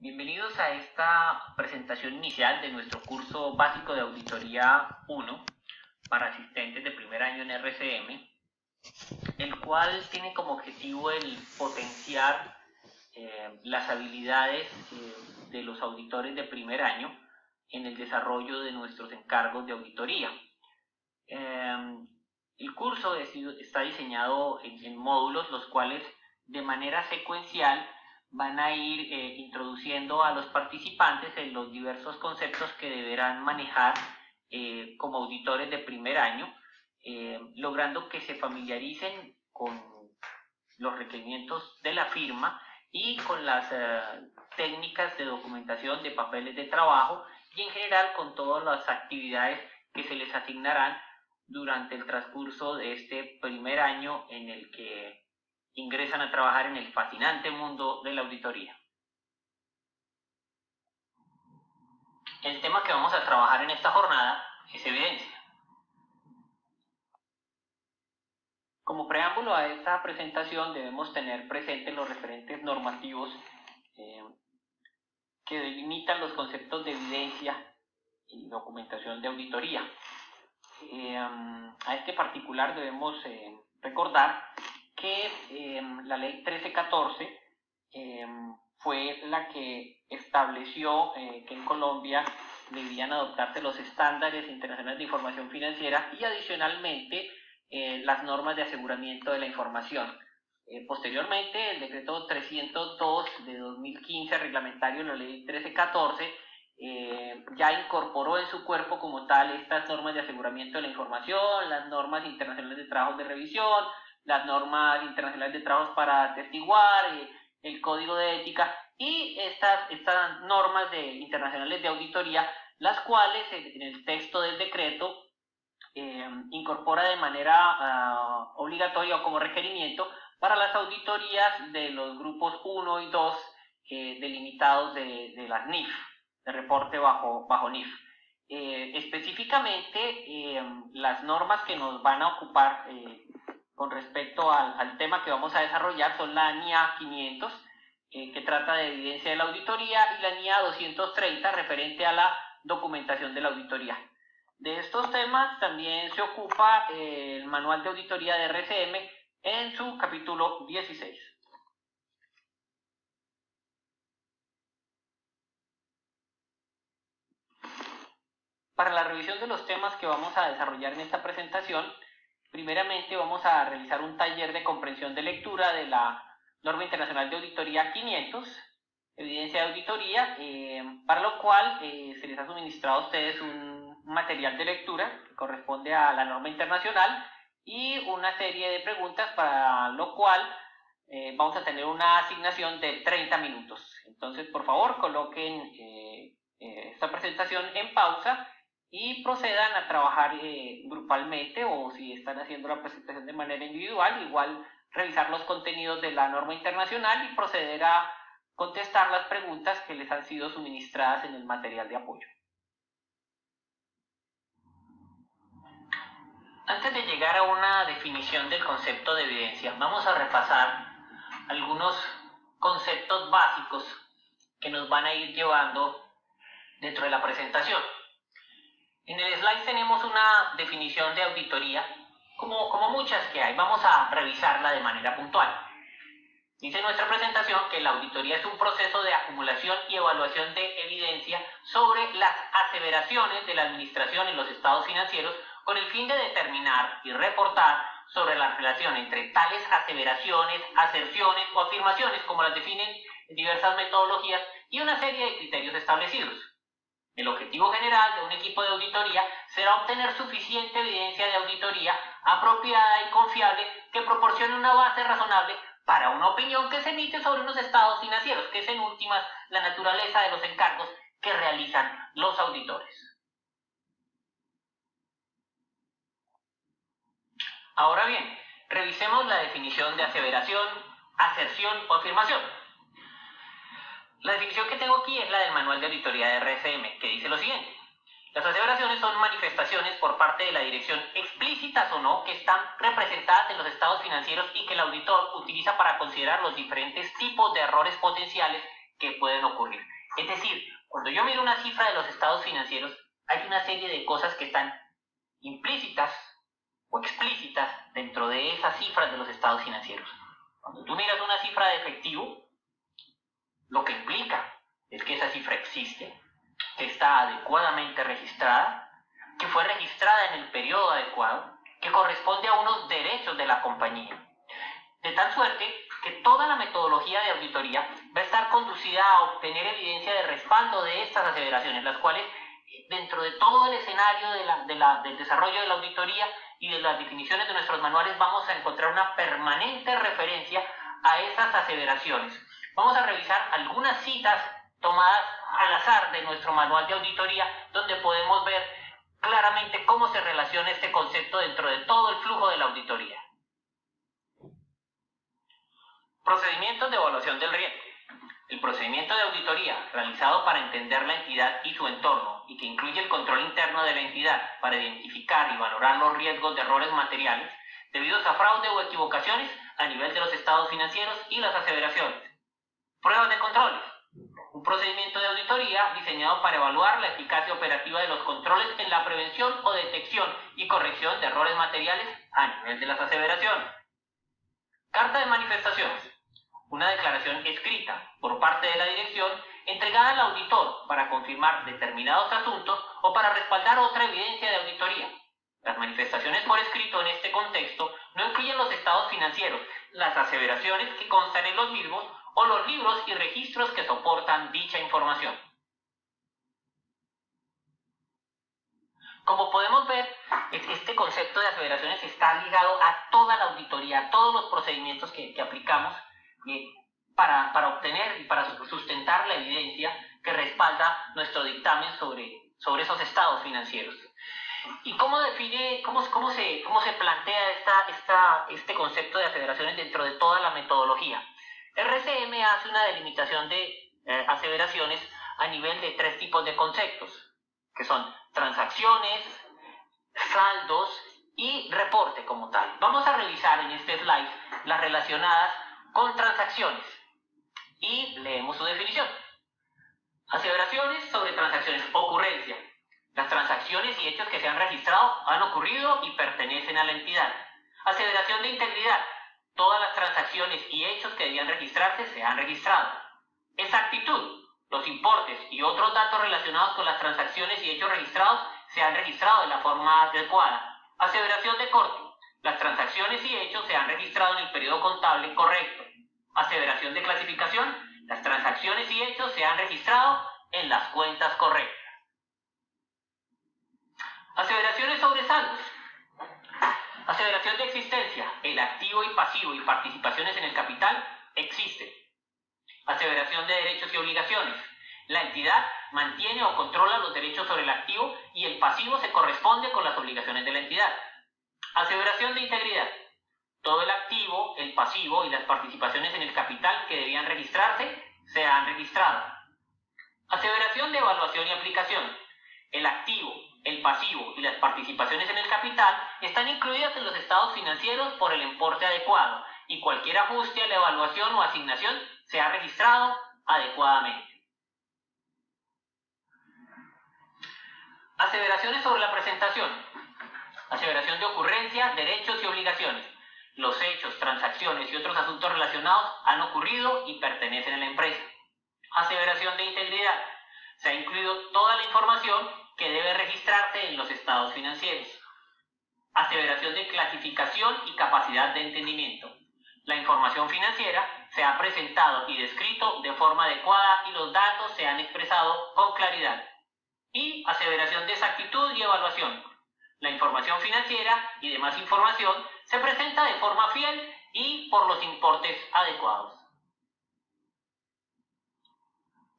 Bienvenidos a esta presentación inicial de nuestro curso básico de Auditoría 1 para asistentes de primer año en RCM, el cual tiene como objetivo el potenciar las habilidades de los auditores de primer año en el desarrollo de nuestros encargos de auditoría. El curso está diseñado en módulos, los cuales de manera secuencial van a ir introduciendo a los participantes en los diversos conceptos que deberán manejar como auditores de primer año, logrando que se familiaricen con los requerimientos de la firma y con las técnicas de documentación de papeles de trabajo y en general con todas las actividades que se les asignarán durante el transcurso de este primer año en el que ingresan a trabajar en el fascinante mundo de la auditoría. El tema que vamos a trabajar en esta jornada es evidencia. Como preámbulo a esta presentación debemos tener presentes los referentes normativos que delimitan los conceptos de evidencia y documentación de auditoría. A este particular debemos recordar que la ley 1314 fue la que estableció que en Colombia debían adoptarse los estándares internacionales de información financiera y adicionalmente las normas de aseguramiento de la información. Posteriormente, el decreto 302 de 2015, reglamentario de la ley 1314, ya incorporó en su cuerpo como tal estas normas de aseguramiento de la información, las normas internacionales de trabajos de revisión, las normas internacionales de trabajos para atestiguar, el código de ética y estas normas internacionales de auditoría, las cuales en el texto del decreto incorpora de manera obligatoria o como requerimiento para las auditorías de los grupos 1 y 2 delimitados de las NIF, de reporte bajo NIF. Específicamente, las normas que nos van a ocupar con respecto al tema que vamos a desarrollar son la NIA 500, que trata de evidencia de la auditoría, y la NIA 230, referente a la documentación de la auditoría. De estos temas también se ocupa el Manual de Auditoría de RCM en su capítulo 16. Para la revisión de los temas que vamos a desarrollar en esta presentación, primeramente vamos a realizar un taller de comprensión de lectura de la Norma Internacional de Auditoría 500, evidencia de auditoría, para lo cual se les ha suministrado a ustedes un material de lectura que corresponde a la norma internacional y una serie de preguntas, para lo cual vamos a tener una asignación de 30 minutos. Entonces, por favor, coloquen esta presentación en pausa y procedan a trabajar grupalmente, o si están haciendo la presentación de manera individual, igual revisar los contenidos de la norma internacional y proceder a contestar las preguntas que les han sido suministradas en el material de apoyo. Antes de llegar a una definición del concepto de evidencia, vamos a repasar algunos conceptos básicos que nos van a ir llevando dentro de la presentación. En el slide tenemos una definición de auditoría, como muchas que hay. Vamos a revisarla de manera puntual. Dice nuestra presentación que la auditoría es un proceso de acumulación y evaluación de evidencia sobre las aseveraciones de la administración en los estados financieros con el fin de determinar y reportar sobre la relación entre tales aseveraciones, aserciones o afirmaciones, como las definen diversas metodologías y una serie de criterios establecidos. El objetivo general de un equipo de auditoría será obtener suficiente evidencia de auditoría apropiada y confiable que proporcione una base razonable para una opinión que se emite sobre unos estados financieros, que es en últimas la naturaleza de los encargos que realizan los auditores. Ahora bien, revisemos la definición de aseveración, aserción o afirmación. La definición que tengo aquí es la del Manual de Auditoría de RCM, que dice lo siguiente: las aseveraciones son manifestaciones por parte de la dirección, explícitas o no, que están representadas en los estados financieros y que el auditor utiliza para considerar los diferentes tipos de errores potenciales que pueden ocurrir. Es decir, cuando yo miro una cifra de los estados financieros, hay una serie de cosas que están implícitas o explícitas dentro de esas cifras de los estados financieros. Cuando tú miras una cifra de efectivo, lo que implica es que esa cifra existe, que está adecuadamente registrada, que fue registrada en el periodo adecuado, que corresponde a unos derechos de la compañía. De tal suerte que toda la metodología de auditoría va a estar conducida a obtener evidencia de respaldo de estas aseveraciones, las cuales dentro de todo el escenario del desarrollo de la auditoría y de las definiciones de nuestros manuales vamos a encontrar una permanente referencia a esas aseveraciones. Vamos a revisar algunas citas tomadas al azar de nuestro manual de auditoría, donde podemos ver claramente cómo se relaciona este concepto dentro de todo el flujo de la auditoría. Procedimientos de evaluación del riesgo. El procedimiento de auditoría realizado para entender la entidad y su entorno y que incluye el control interno de la entidad para identificar y valorar los riesgos de errores materiales debidos a fraude o equivocaciones a nivel de los estados financieros y las aseveraciones. Pruebas de controles. Un procedimiento de auditoría diseñado para evaluar la eficacia operativa de los controles en la prevención o detección y corrección de errores materiales a nivel de las aseveraciones. Carta de manifestaciones. Una declaración escrita por parte de la dirección entregada al auditor para confirmar determinados asuntos o para respaldar otra evidencia de auditoría. Las manifestaciones por escrito en este contexto no incluyen los estados financieros, las aseveraciones que constan en los mismos o los libros y registros que soportan dicha información. Como podemos ver, este concepto de aseveraciones está ligado a toda la auditoría, a todos los procedimientos que aplicamos para obtener y para sustentar la evidencia que respalda nuestro dictamen sobre esos estados financieros. ¿Y cómo se plantea este concepto de aseveraciones dentro de toda la metodología? RCM hace una delimitación de aseveraciones a nivel de 3 tipos de conceptos, que son transacciones, saldos y reporte como tal. Vamos a revisar en este slide las relacionadas con transacciones y leemos su definición. Aseveraciones sobre transacciones. Ocurrencia. Las transacciones y hechos que se han registrado han ocurrido y pertenecen a la entidad. Aseveración de integridad. Todas las transacciones y hechos que debían registrarse se han registrado. Exactitud. Los importes y otros datos relacionados con las transacciones y hechos registrados se han registrado de la forma adecuada. Aseveración de corte. Las transacciones y hechos se han registrado en el periodo contable correcto. Aseveración de clasificación. Las transacciones y hechos se han registrado en las cuentas correctas. Aseveraciones sobre saldos. Aseveración de existencia. El activo y pasivo y participaciones en el capital existen. Aseveración de derechos y obligaciones. La entidad mantiene o controla los derechos sobre el activo y el pasivo se corresponde con las obligaciones de la entidad. Aseveración de integridad. Todo el activo, el pasivo y las participaciones en el capital que debían registrarse se han registrado. Aseveración de evaluación y aplicación. El activo, el pasivo y las participaciones en el capital están incluidas en los estados financieros por el importe adecuado y cualquier ajuste a la evaluación o asignación se ha registrado adecuadamente. Aseveraciones sobre la presentación. Aseveración de ocurrencia, derechos y obligaciones. Los hechos, transacciones y otros asuntos relacionados han ocurrido y pertenecen a la empresa. Aseveración de integridad. Se ha incluido toda la información que debe registrarse en los estados financieros. Aseveración de clasificación y capacidad de entendimiento. La información financiera se ha presentado y descrito de forma adecuada y los datos se han expresado con claridad. Y aseveración de exactitud y evaluación. La información financiera y demás información se presenta de forma fiel y por los importes adecuados.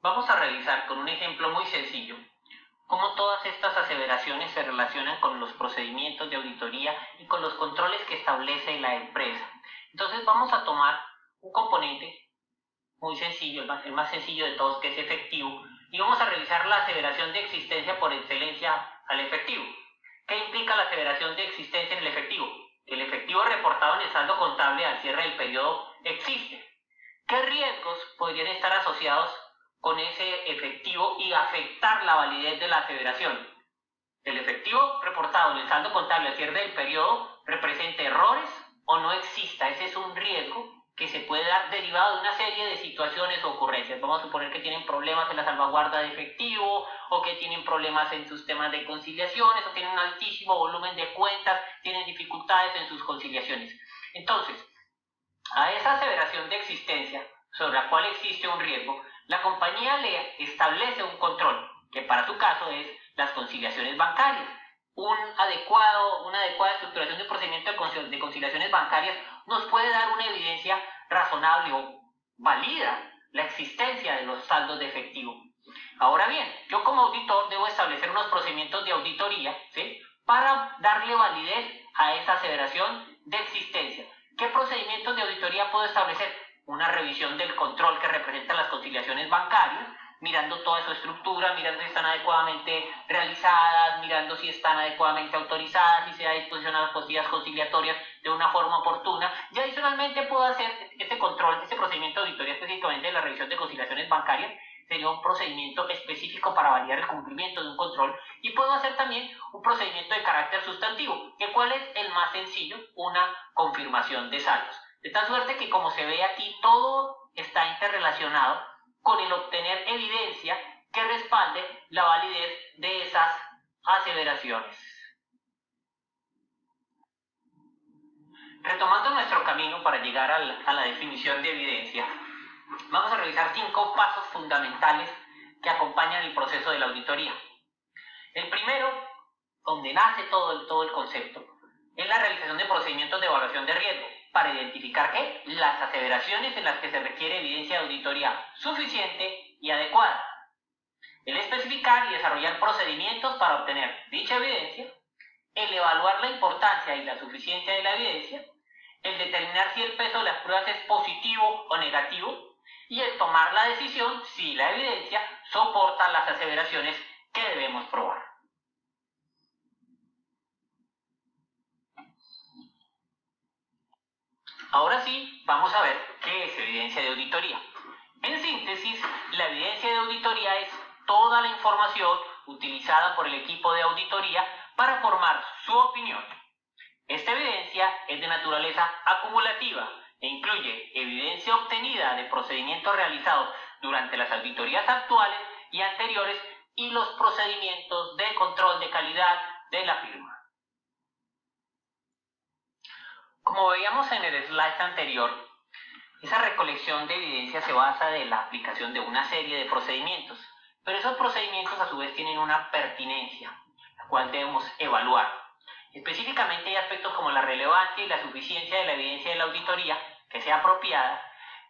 Vamos a revisar con un ejemplo muy sencillo cómo todas estas aseveraciones se relacionan con los procedimientos de auditoría y con los controles que establece la empresa. Entonces vamos a tomar un componente muy sencillo, el más sencillo de todos, que es efectivo, y vamos a revisar la aseveración de existencia por excelencia al efectivo. ¿Qué implica la aseveración de existencia en el efectivo? Que el efectivo reportado en el saldo contable al cierre del periodo existe. ¿Qué riesgos podrían estar asociados con ese efectivo y afectar la validez de la aseveración. El efectivo reportado en el saldo contable al cierre del periodo representa errores o no exista. Ese es un riesgo que se puede dar derivado de una serie de situaciones o ocurrencias. Vamos a suponer que tienen problemas en la salvaguarda de efectivo, o que tienen problemas en sus temas de conciliaciones, o tienen un altísimo volumen de cuentas, tienen dificultades en sus conciliaciones. Entonces, a esa aseveración de existencia, sobre la cual existe un riesgo, la compañía le establece un control, que para su caso es las conciliaciones bancarias. Una adecuada estructuración de procedimiento de conciliaciones bancarias nos puede dar una evidencia razonable o valida la existencia de los saldos de efectivo. Ahora bien, yo como auditor debo establecer unos procedimientos de auditoría, ¿sí?, para darle validez a esa aseveración de existencia. ¿Qué procedimientos de auditoría puedo establecer? Una revisión del control que representan las conciliaciones bancarias, mirando toda su estructura, mirando si están adecuadamente realizadas, mirando si están adecuadamente autorizadas, si se da disposición a las postillas conciliatorias de una forma oportuna. Y adicionalmente puedo hacer este control, este procedimiento de auditoría específicamente de la revisión de conciliaciones bancarias, sería un procedimiento específico para validar el cumplimiento de un control, y puedo hacer también un procedimiento de carácter sustantivo, que ¿cuál es el más sencillo? Una confirmación de saldos. De tal suerte que, como se ve aquí, todo está interrelacionado con el obtener evidencia que respalde la validez de esas aseveraciones. Retomando nuestro camino para llegar a la definición de evidencia, vamos a revisar 5 pasos fundamentales que acompañan el proceso de la auditoría. El primero, donde nace todo el concepto, es la realización de procedimientos de evaluación de riesgo, para identificar ¿qué? Las aseveraciones en las que se requiere evidencia de auditoría suficiente y adecuada. El especificar y desarrollar procedimientos para obtener dicha evidencia, el evaluar la importancia y la suficiencia de la evidencia, el determinar si el peso de las pruebas es positivo o negativo, y el tomar la decisión si la evidencia soporta las aseveraciones que debemos probar. Ahora sí, vamos a ver qué es evidencia de auditoría. En síntesis, la evidencia de auditoría es toda la información utilizada por el equipo de auditoría para formar su opinión. Esta evidencia es de naturaleza acumulativa e incluye evidencia obtenida de procedimientos realizados durante las auditorías actuales y anteriores y los procedimientos de control de calidad de la firma. Como veíamos en el slide anterior, esa recolección de evidencia se basa en la aplicación de una serie de procedimientos, pero esos procedimientos a su vez tienen una pertinencia, la cual debemos evaluar. Específicamente hay aspectos como la relevancia y la suficiencia de la evidencia de la auditoría, que sea apropiada,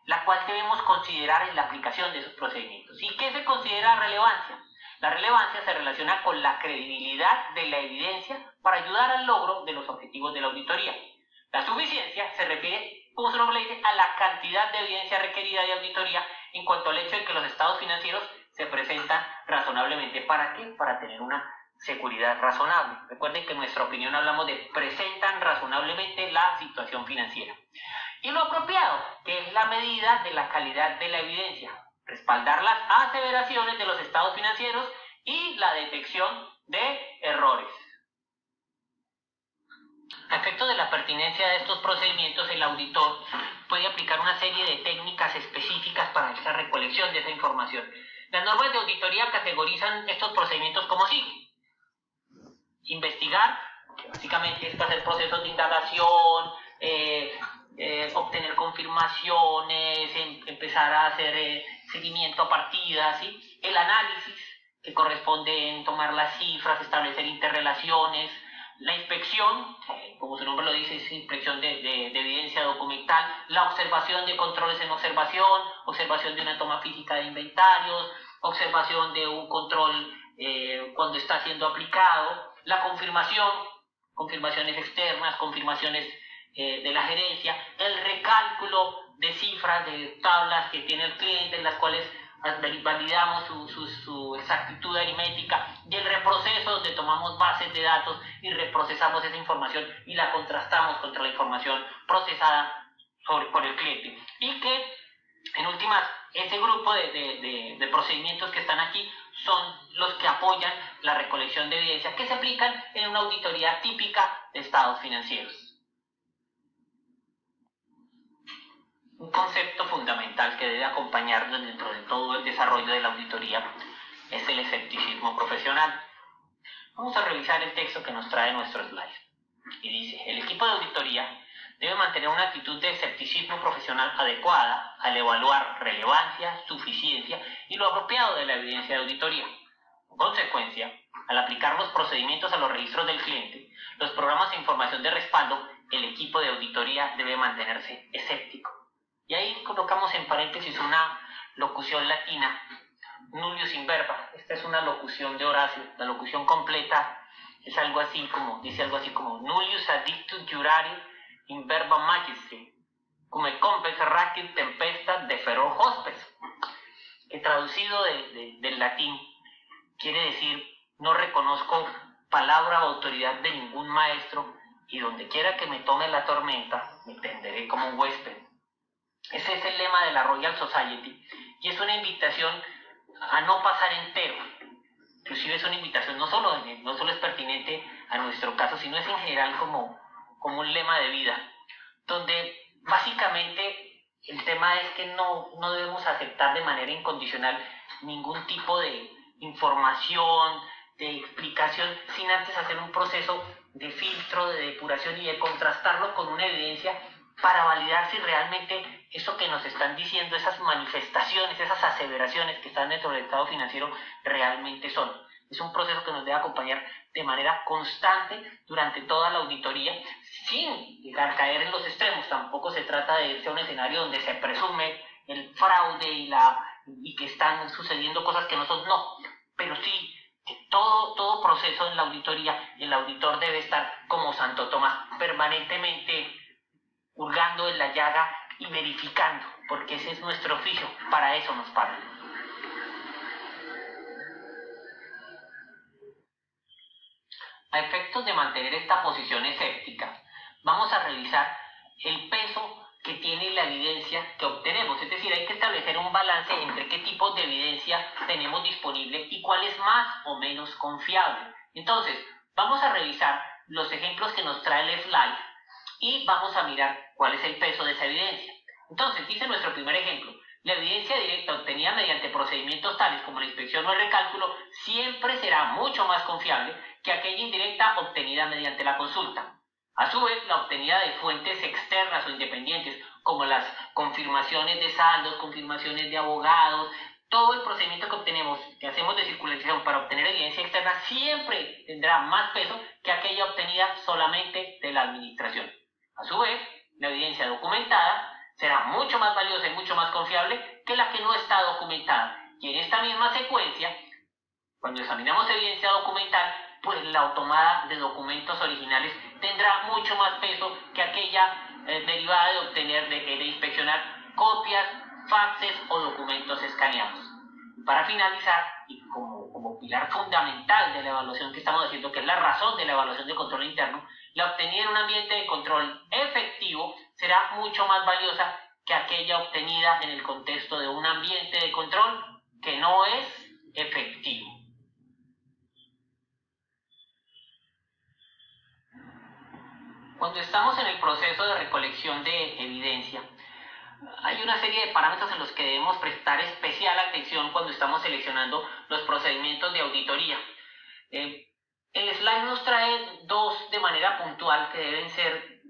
la cual debemos considerar en la aplicación de esos procedimientos. ¿Y qué se considera relevancia? La relevancia se relaciona con la credibilidad de la evidencia para ayudar al logro de los objetivos de la auditoría. La suficiencia se refiere, como su nombre le dice, a la cantidad de evidencia requerida de auditoría en cuanto al hecho de que los estados financieros se presentan razonablemente. ¿Para qué? Para tener una seguridad razonable. Recuerden que en nuestra opinión hablamos de presentan razonablemente la situación financiera. Y lo apropiado, que es la medida de la calidad de la evidencia, respaldar las aseveraciones de los estados financieros y la detección de errores. A efecto de la pertinencia de estos procedimientos, el auditor puede aplicar una serie de técnicas específicas para esta recolección de esa información. Las normas de auditoría categorizan estos procedimientos como sigue. Investigar, que básicamente es hacer procesos de indagación, obtener confirmaciones, empezar a hacer seguimiento a partidas, ¿sí? El análisis, que corresponde en tomar las cifras, establecer interrelaciones. La inspección, como su nombre lo dice, es inspección de evidencia documental. La observación de controles en observación, observación de una toma física de inventarios, observación de un control cuando está siendo aplicado. La confirmación, confirmaciones externas, confirmaciones de la gerencia. El recálculo de cifras, de tablas que tiene el cliente, en las cuales validamos su exactitud aritmética, y el reproceso, donde tomamos bases de datos y reprocesamos esa información y la contrastamos contra la información procesada por el cliente, y que En últimas, ese grupo de procedimientos que están aquí son los que apoyan la recolección de evidencia que se aplican en una auditoría típica de estados financieros. Un concepto fundamental que debe acompañarnos dentro de todo el desarrollo de la auditoría es el escepticismo profesional. Vamos a revisar el texto que nos trae nuestro slide. Y dice, el equipo de auditoría debe mantener una actitud de escepticismo profesional adecuada al evaluar relevancia, suficiencia y lo apropiado de la evidencia de auditoría. En consecuencia, al aplicar los procedimientos a los registros del cliente, los programas de información de respaldo, el equipo de auditoría debe mantenerse escéptico. Y ahí colocamos en paréntesis una locución latina, nullius in verba. Esta es una locución de Horacio. La locución completa es algo así como, dice algo así como nullius addictus jurari in verba magistri, come compes racit tempesta deferor hospes, que traducido del latín quiere decir no reconozco palabra o autoridad de ningún maestro y donde quiera que me tome la tormenta me tenderé como un huésped. Ese es el lema de la Royal Society y es una invitación a no pasar entero. Inclusive es una invitación, no solo es pertinente a nuestro caso, sino es en general como un lema de vida, donde básicamente el tema es que no debemos aceptar de manera incondicional ningún tipo de información, de explicación, sin antes hacer un proceso de filtro, de depuración y de contrastarlo con una evidencia para validar si realmente eso que nos están diciendo, esas manifestaciones, esas aseveraciones que están dentro del estado financiero realmente son. Es un proceso que nos debe acompañar de manera constante durante toda la auditoría, sin llegar a caer en los extremos. Tampoco se trata de irse a un escenario donde se presume el fraude y que están sucediendo cosas que no son, no. Pero sí, todo proceso en la auditoría, el auditor debe estar como Santo Tomás, permanentemente hurgando en la llaga y verificando, porque ese es nuestro oficio, para eso nos pagan. A efectos de mantener esta posición escéptica, vamos a revisar el peso que tiene la evidencia que obtenemos, es decir, hay que establecer un balance entre qué tipos de evidencia tenemos disponible y cuál es más o menos confiable. Entonces, vamos a revisar los ejemplos que nos trae el slide y vamos a mirar cuál es el peso de esa evidencia. Entonces, dice nuestro primer ejemplo, la evidencia directa obtenida mediante procedimientos tales como la inspección o el recálculo siempre será mucho más confiable que aquella indirecta obtenida mediante la consulta. A su vez, la obtenida de fuentes externas o independientes, como las confirmaciones de saldos, confirmaciones de abogados, todo el procedimiento que hacemos de circularización para obtener evidencia externa siempre tendrá más peso que aquella obtenida solamente de la administración. A su vez, la evidencia documentada será mucho más valiosa y mucho más confiable que la que no está documentada. Y en esta misma secuencia, cuando examinamos evidencia documental, pues la tomada de documentos originales tendrá mucho más peso que aquella derivada de obtener, de inspeccionar copias, faxes o documentos escaneados. Para finalizar, y como pilar fundamental de la evaluación que estamos haciendo, que es la razón de la evaluación de control interno, la obtenida en un ambiente de control efectivo será mucho más valiosa que aquella obtenida en el contexto de un ambiente de control que no es efectivo. Cuando estamos en el proceso de recolección de evidencia, hay una serie de parámetros en los que debemos prestar especial atención cuando estamos seleccionando los procedimientos de auditoría. El slide nos trae dos de manera puntual que deben ser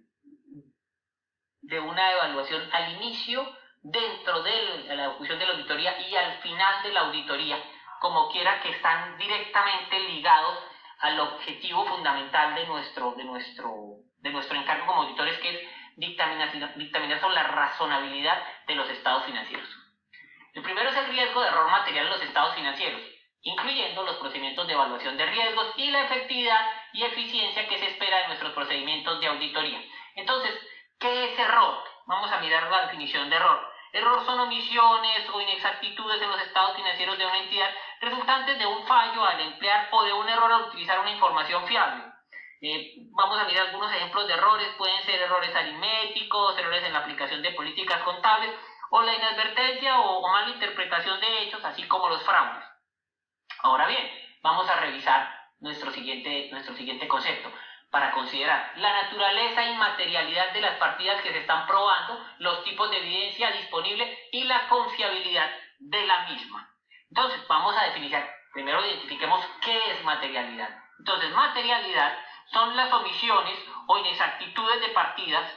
de una evaluación al inicio, dentro de la ejecución de la auditoría y al final de la auditoría, como quiera que están directamente ligados al objetivo fundamental de nuestro encargo como auditores, que es dictaminar sobre la razonabilidad de los estados financieros. El primero es el riesgo de error material en los estados financieros, incluyendo los procedimientos de evaluación de riesgos y la efectividad y eficiencia que se espera de nuestros procedimientos de auditoría. Entonces, ¿qué es error? Vamos a mirar la definición de error. Error son omisiones o inexactitudes en los estados financieros de una entidad resultantes de un fallo al emplear o de un error al utilizar una información fiable. Vamos a mirar algunos ejemplos de errores. Pueden ser errores aritméticos, errores en la aplicación de políticas contables o la inadvertencia o mala interpretación de hechos, así como los fraudes. Ahora bien, vamos a revisar nuestro siguiente concepto para considerar la naturaleza y materialidad de las partidas que se están probando, los tipos de evidencia disponible y la confiabilidad de la misma. Entonces, vamos a definir, primero identifiquemos qué es materialidad. Entonces, materialidad son las omisiones o inexactitudes de partidas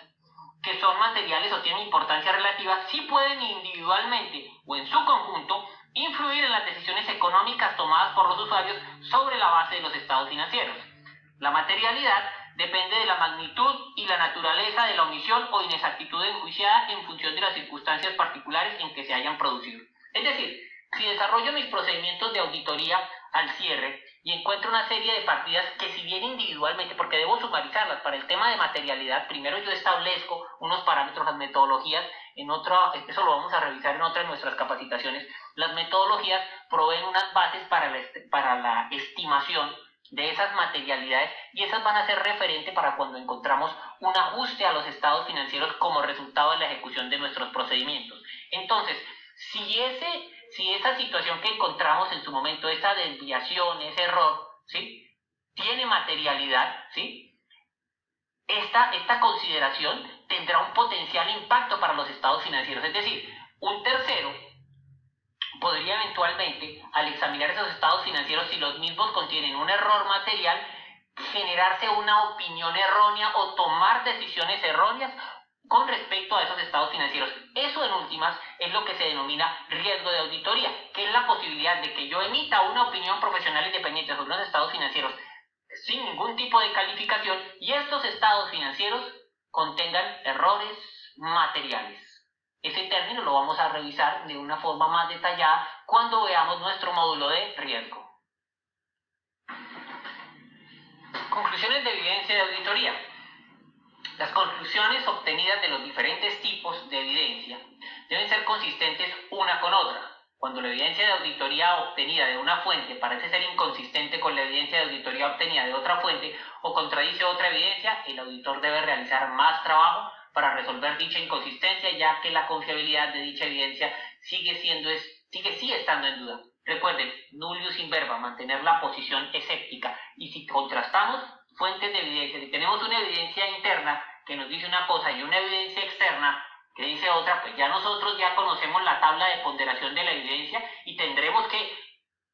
que son materiales o tienen importancia relativa, si pueden individualmente o en su conjunto influir en las decisiones económicas tomadas por los usuarios sobre la base de los estados financieros. La materialidad depende de la magnitud y la naturaleza de la omisión o inexactitud enjuiciada en función de las circunstancias particulares en que se hayan producido. Es decir, si desarrollo mis procedimientos de auditoría al cierre y encuentro una serie de partidas que, si bien individualmente, porque debo sumarizarlas para el tema de materialidad, primero yo establezco unos parámetros, las metodologías, eso lo vamos a revisar en otra de nuestras capacitaciones. Las metodologías proveen unas bases para la estimación de esas materialidades, y esas van a ser referente para cuando encontramos un ajuste a los estados financieros como resultado de la ejecución de nuestros procedimientos. Entonces, si esa situación que encontramos en su momento, esa desviación, ese error, ¿sí?, tiene materialidad, ¿sí?, esta consideración tendrá un potencial impacto para los estados financieros. Es decir, un tercero podría eventualmente, al examinar esos estados financieros, si los mismos contienen un error material, generarse una opinión errónea o tomar decisiones erróneas con respecto a esos estados financieros. Eso, en últimas, es lo que se denomina riesgo de auditoría, que es la posibilidad de que yo emita una opinión profesional independiente sobre los estados financieros sin ningún tipo de calificación y estos estados financieros contengan errores materiales. Ese término lo vamos a revisar de una forma más detallada cuando veamos nuestro módulo de riesgo. Conclusiones de evidencia de auditoría. Las conclusiones obtenidas de los diferentes tipos de evidencia deben ser consistentes una con otra. Cuando la evidencia de auditoría obtenida de una fuente parece ser inconsistente con la evidencia de auditoría obtenida de otra fuente o contradice otra evidencia, el auditor debe realizar más trabajo para resolver dicha inconsistencia, ya que la confiabilidad de dicha evidencia sigue estando en duda. Recuerden, nullius in verba, mantener la posición escéptica. Y si contrastamos fuentes de evidencia, si tenemos una evidencia interna que nos dice una cosa y una evidencia externa que dice otra, pues ya nosotros ya conocemos la tabla de ponderación de la evidencia y tendremos que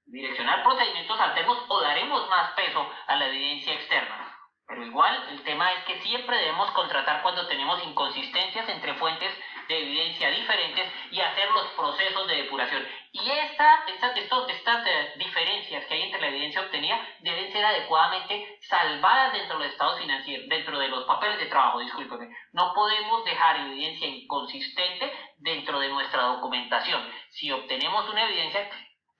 direccionar procedimientos alternos o daremos más peso a la evidencia externa. Pero igual, el tema es que siempre debemos contratar cuando tenemos inconsistencias entre fuentes de evidencia diferentes y hacer los procesos de depuración. Y estas diferencias que hay entre la evidencia obtenida deben ser adecuadamente salvadas dentro de los estados financieros, dentro de los papeles de trabajo, discúlpeme. No podemos dejar evidencia inconsistente dentro de nuestra documentación. Si obtenemos una evidencia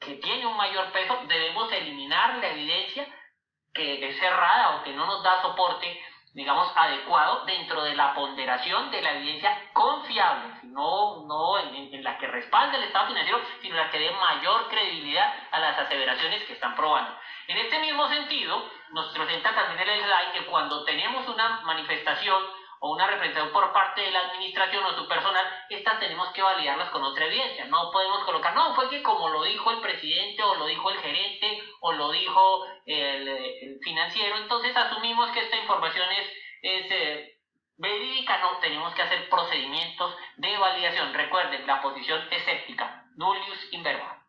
que tiene un mayor peso, debemos eliminar la evidencia que es cerrada o que no nos da soporte, digamos, adecuado dentro de la ponderación de la evidencia confiable, no en la que respalde el estado financiero, sino en la que dé mayor credibilidad a las aseveraciones que están probando. En este mismo sentido, nos presenta también el slide que cuando tenemos una manifestación o una representación por parte de la administración o su personal, estas tenemos que validarlas con otra evidencia. No podemos colocar, no, fue que como lo dijo el presidente o lo dijo el gerente o lo dijo el financiero, entonces asumimos que esta información es verídica. No, tenemos que hacer procedimientos de validación. Recuerden, la posición escéptica, nullius in verba.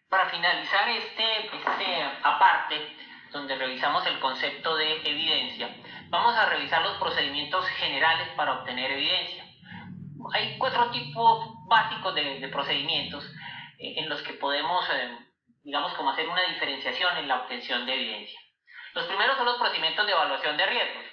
Para finalizar este aparte, donde revisamos el concepto de evidencia, vamos a revisar los procedimientos generales para obtener evidencia. Hay 4 tipos básicos de procedimientos en los que podemos, digamos, como hacer una diferenciación en la obtención de evidencia. Los primeros son los procedimientos de evaluación de riesgos,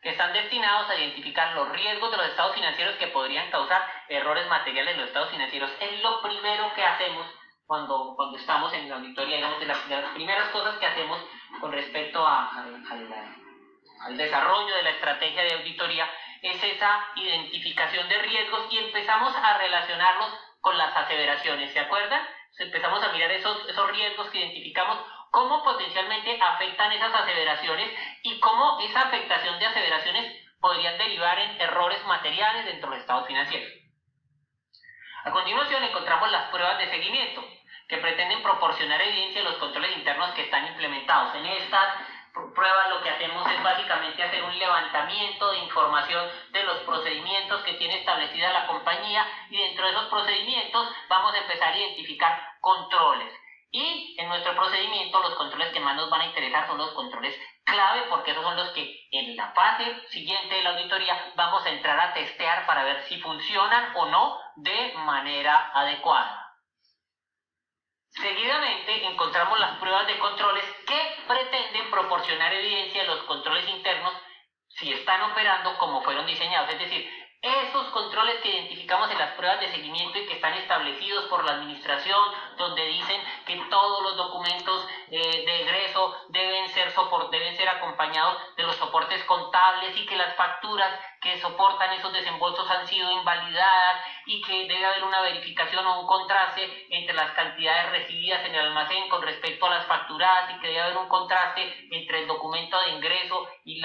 que están destinados a identificar los riesgos de los estados financieros que podrían causar errores materiales en los estados financieros. Es lo primero que hacemos cuando estamos en la auditoría, digamos, de las primeras cosas que hacemos con respecto al desarrollo de la estrategia de auditoría, es esa identificación de riesgos y empezamos a relacionarlos con las aseveraciones, ¿se acuerdan? Empezamos a mirar esos riesgos que identificamos, cómo potencialmente afectan esas aseveraciones y cómo esa afectación de aseveraciones podrían derivar en errores materiales dentro de los estados financieros. A continuación encontramos las pruebas de seguimiento, que pretenden proporcionar evidencia de los controles internos que están implementados. En estas pruebas lo que hacemos es básicamente hacer un levantamiento de información de los procedimientos que tiene establecida la compañía, y dentro de esos procedimientos vamos a empezar a identificar controles. Y en nuestro procedimiento los controles que más nos van a interesar son los controles clave, porque esos son los que en la fase siguiente de la auditoría vamos a entrar a testear para ver si funcionan o no de manera adecuada. Seguidamente encontramos las pruebas de controles que pretenden proporcionar evidencia de los controles internos si están operando como fueron diseñados, es decir, esos controles que identificamos en las pruebas de seguimiento y que están establecidos por la administración, donde dicen que todos los documentos de egreso deben ser acompañados de los soportes contables, y que las facturas que soportan esos desembolsos han sido invalidadas, y que debe haber una verificación o un contraste entre las cantidades recibidas en el almacén con respecto a las facturadas, y que debe haber un contraste entre el documento de ingreso y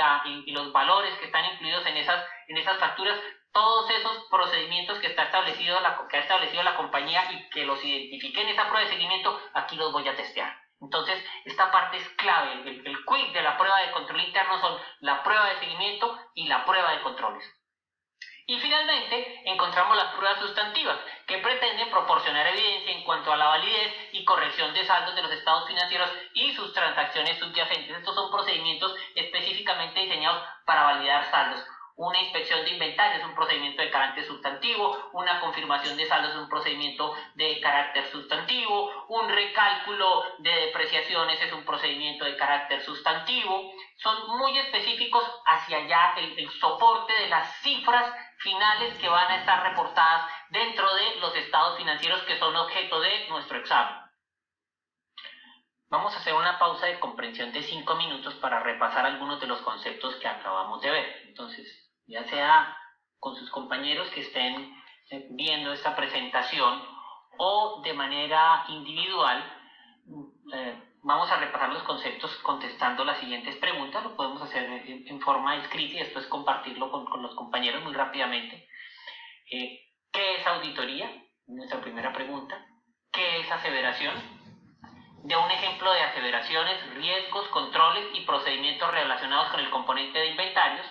los valores que están incluidos en esas facturas. Todos esos procedimientos que ha establecido la compañía y que los identifique en esa prueba de seguimiento, aquí los voy a testear. Entonces, esta parte es clave. El quick de la prueba de control interno son la prueba de seguimiento y la prueba de controles. Y finalmente, encontramos las pruebas sustantivas, que pretenden proporcionar evidencia en cuanto a la validez y corrección de saldos de los estados financieros y sus transacciones subyacentes. Estos son procedimientos específicamente diseñados para validar saldos. Una inspección de inventario es un procedimiento de carácter sustantivo, una confirmación de saldos es un procedimiento de carácter sustantivo, un recálculo de depreciaciones es un procedimiento de carácter sustantivo. Son muy específicos hacia allá el soporte de las cifras finales que van a estar reportadas dentro de los estados financieros que son objeto de nuestro examen. Vamos a hacer una pausa de comprensión de 5 minutos para repasar algunos de los conceptos que acabamos de ver. Entonces, ya sea con sus compañeros que estén viendo esta presentación o de manera individual, vamos a repasar los conceptos contestando las siguientes preguntas. Lo podemos hacer en forma escrita y después compartirlo con los compañeros muy rápidamente. ¿Qué es auditoría? Nuestra primera pregunta. ¿Qué es aseveración? De un ejemplo de aseveraciones, riesgos, controles y procedimientos relacionados con el componente de inventarios.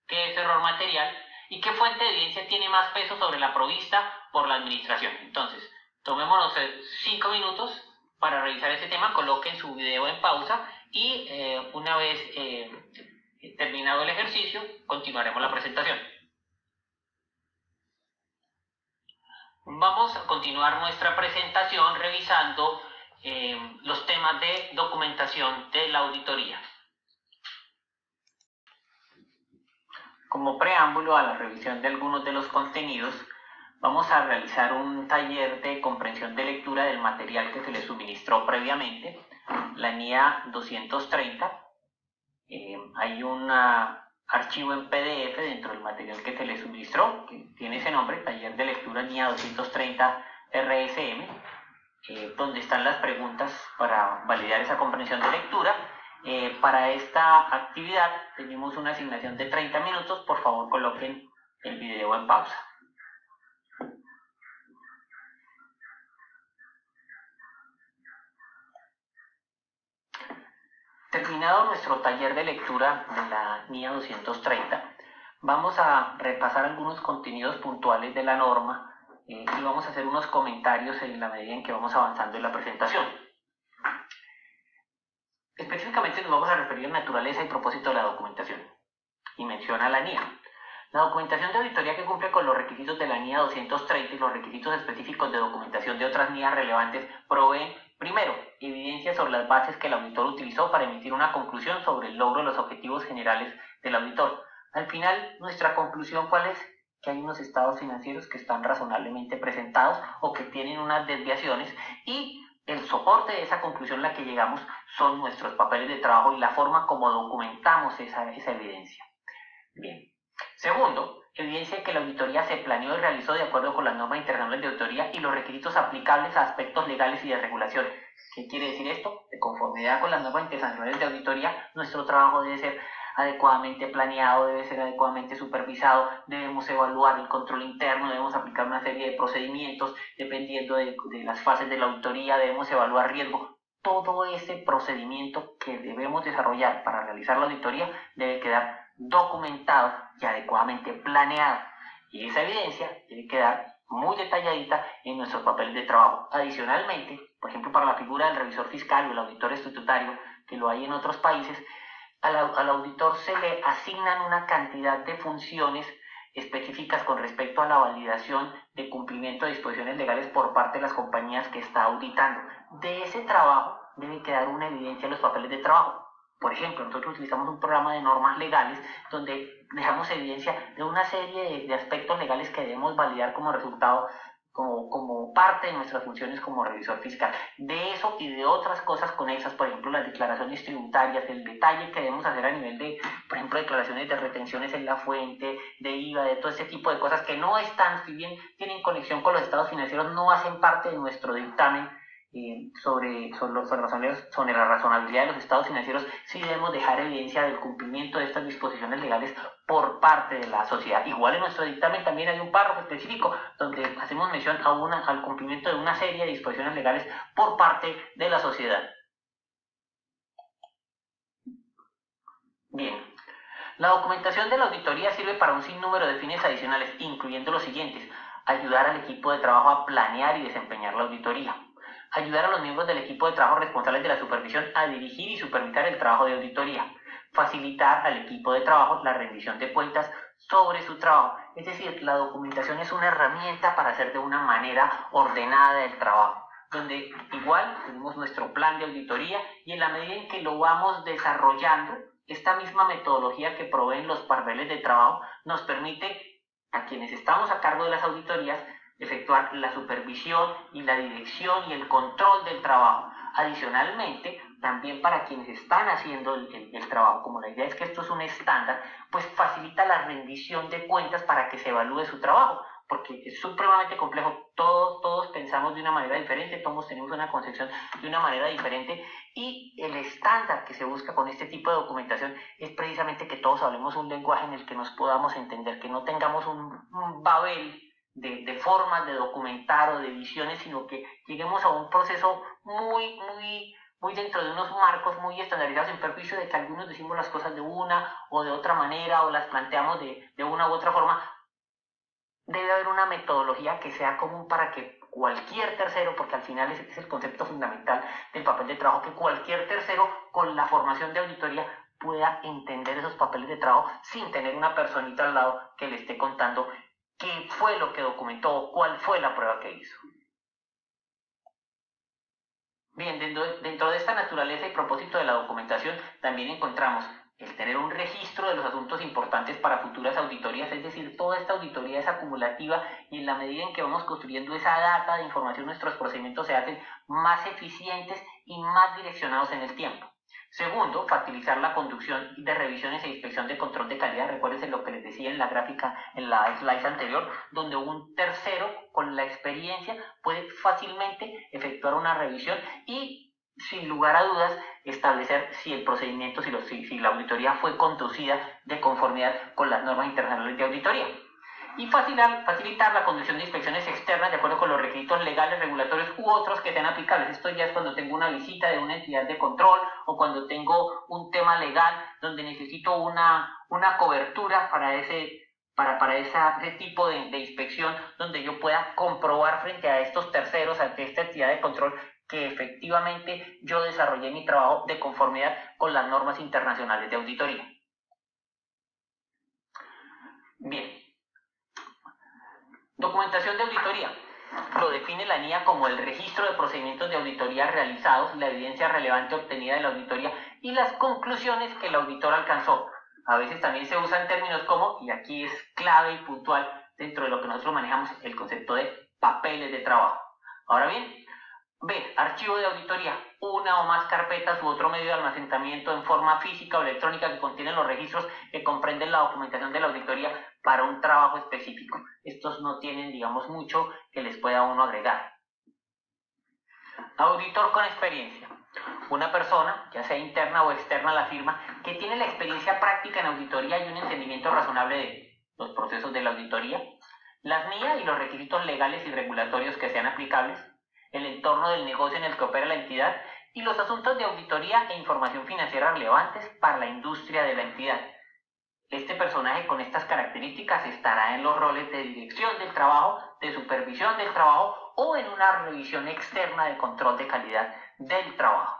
¿Qué es error material? ¿Y qué fuente de evidencia tiene más peso sobre la provista por la administración? Entonces, tomémonos 5 minutos para revisar ese tema, coloquen su video en pausa y una vez terminado el ejercicio, continuaremos la presentación. Vamos a continuar nuestra presentación revisando los temas de documentación de la auditoría. Como preámbulo a la revisión de algunos de los contenidos, vamos a realizar un taller de comprensión de lectura del material que se les suministró previamente, la NIA 230. Hay un archivo en PDF dentro del material que se les suministró, que tiene ese nombre, taller de lectura NIA 230 RSM, donde están las preguntas para validar esa comprensión de lectura. Para esta actividad tenemos una asignación de 30 minutos. Por favor, coloquen el video en pausa. Terminado nuestro taller de lectura de la NIA 230, vamos a repasar algunos contenidos puntuales de la norma y vamos a hacer unos comentarios en la medida en que vamos avanzando en la presentación. Específicamente nos vamos a referir a la naturaleza y propósito de la documentación, y menciona la NIA. La documentación de auditoría que cumple con los requisitos de la NIA 230 y los requisitos específicos de documentación de otras NIA relevantes proveen, primero, evidencia sobre las bases que el auditor utilizó para emitir una conclusión sobre el logro de los objetivos generales del auditor. Al final, nuestra conclusión, ¿cuál es? Que hay unos estados financieros que están razonablemente presentados o que tienen unas desviaciones, y el soporte de esa conclusión a la que llegamos son nuestros papeles de trabajo y la forma como documentamos esa evidencia. Bien. Segundo, evidencia de que la auditoría se planeó y realizó de acuerdo con las normas internacionales de auditoría y los requisitos aplicables a aspectos legales y de regulación. ¿Qué quiere decir esto? De conformidad con las normas internacionales de auditoría, nuestro trabajo debe ser adecuadamente planeado, debe ser adecuadamente supervisado, debemos evaluar el control interno, debemos aplicar una serie de procedimientos dependiendo de las fases de la auditoría, debemos evaluar riesgo. Todo ese procedimiento que debemos desarrollar para realizar la auditoría debe quedar documentado y adecuadamente planeado. Y esa evidencia debe quedar muy detalladita en nuestros papeles de trabajo. Adicionalmente, por ejemplo, para la figura del revisor fiscal o el auditor estatutario, que lo hay en otros países, al auditor se le asignan una cantidad de funciones específicas con respecto a la validación de cumplimiento de disposiciones legales por parte de las compañías que está auditando. De ese trabajo debe quedar una evidencia en los papeles de trabajo. Por ejemplo, nosotros utilizamos un programa de normas legales donde dejamos evidencia de una serie de aspectos legales que debemos validar como resultado, como parte de nuestras funciones como revisor fiscal. De eso y de otras cosas conexas, por ejemplo, las declaraciones tributarias, el detalle que debemos hacer a nivel de, por ejemplo, declaraciones de retenciones en la fuente, de IVA, de todo ese tipo de cosas que no están, si bien tienen conexión con los estados financieros, no hacen parte de nuestro dictamen sobre la razonabilidad de los estados financieros. Sí debemos dejar evidencia del cumplimiento de estas disposiciones legales por parte de la sociedad. Igual en nuestro dictamen también hay un párrafo específico donde hacemos mención al cumplimiento de una serie de disposiciones legales por parte de la sociedad. Bien, la documentación de la auditoría sirve para un sinnúmero de fines adicionales, incluyendo los siguientes: ayudar al equipo de trabajo a planear y desempeñar la auditoría, ayudar a los miembros del equipo de trabajo responsables de la supervisión a dirigir y supervisar el trabajo de auditoría, facilitar al equipo de trabajo la rendición de cuentas sobre su trabajo. Es decir, la documentación es una herramienta para hacer de una manera ordenada el trabajo, donde igual tenemos nuestro plan de auditoría y en la medida en que lo vamos desarrollando, esta misma metodología que proveen los papeles de trabajo nos permite a quienes estamos a cargo de las auditorías efectuar la supervisión y la dirección y el control del trabajo. Adicionalmente, también para quienes están haciendo el trabajo, como la idea es que esto es un estándar, pues facilita la rendición de cuentas para que se evalúe su trabajo, porque es supremamente complejo. Todos pensamos de una manera diferente, todos tenemos una concepción de una manera diferente, y el estándar que se busca con este tipo de documentación es precisamente que todos hablemos un lenguaje en el que nos podamos entender, que no tengamos un babel de formas de documentar o de visiones, sino que lleguemos a un proceso muy dentro de unos marcos muy estandarizados, en perjuicio de que algunos decimos las cosas de una o de otra manera o las planteamos de una u otra forma. Debe haber una metodología que sea común para que cualquier tercero, porque al final ese es el concepto fundamental del papel de trabajo, que cualquier tercero con la formación de auditoría pueda entender esos papeles de trabajo sin tener una personita al lado que le esté contando qué fue lo que documentó o cuál fue la prueba que hizo. Bien, dentro de esta naturaleza y propósito de la documentación también encontramos el tener un registro de los asuntos importantes para futuras auditorías, es decir, toda esta auditoría es acumulativa y en la medida en que vamos construyendo esa data de información, nuestros procedimientos se hacen más eficientes y más direccionados en el tiempo. Segundo, facilitar la conducción de revisiones e inspección de control de calidad. Recuérdense lo que les decía en la gráfica, en la slide anterior, donde un tercero con la experiencia puede fácilmente efectuar una revisión y, sin lugar a dudas, establecer si el procedimiento, si la auditoría fue conducida de conformidad con las normas internacionales de auditoría. Y facilitar la conducción de inspecciones externas de acuerdo con los requisitos legales, regulatorios u otros que sean aplicables. Esto ya es cuando tengo una visita de una entidad de control o cuando tengo un tema legal donde necesito una cobertura para ese tipo de inspección, donde yo pueda comprobar frente a estos terceros, ante esta entidad de control, que efectivamente yo desarrollé mi trabajo de conformidad con las normas internacionales de auditoría. Bien. Documentación de auditoría. Lo define la NIA como el registro de procedimientos de auditoría realizados, la evidencia relevante obtenida de la auditoría y las conclusiones que el auditor alcanzó. A veces también se usan términos como, y aquí es clave y puntual dentro de lo que nosotros manejamos, el concepto de papeles de trabajo. Ahora bien, B. Archivo de auditoría. Una o más carpetas u otro medio de almacenamiento en forma física o electrónica que contienen los registros que comprenden la documentación de la auditoría para un trabajo específico. Estos no tienen, digamos, mucho que les pueda uno agregar. Auditor con experiencia. Una persona, ya sea interna o externa a la firma, que tiene la experiencia práctica en auditoría y un entendimiento razonable de los procesos de la auditoría, las NIA y los requisitos legales y regulatorios que sean aplicables, el entorno del negocio en el que opera la entidad y los asuntos de auditoría e información financiera relevantes para la industria de la entidad. Este personaje con estas características estará en los roles de dirección del trabajo, de supervisión del trabajo o en una revisión externa de control de calidad del trabajo.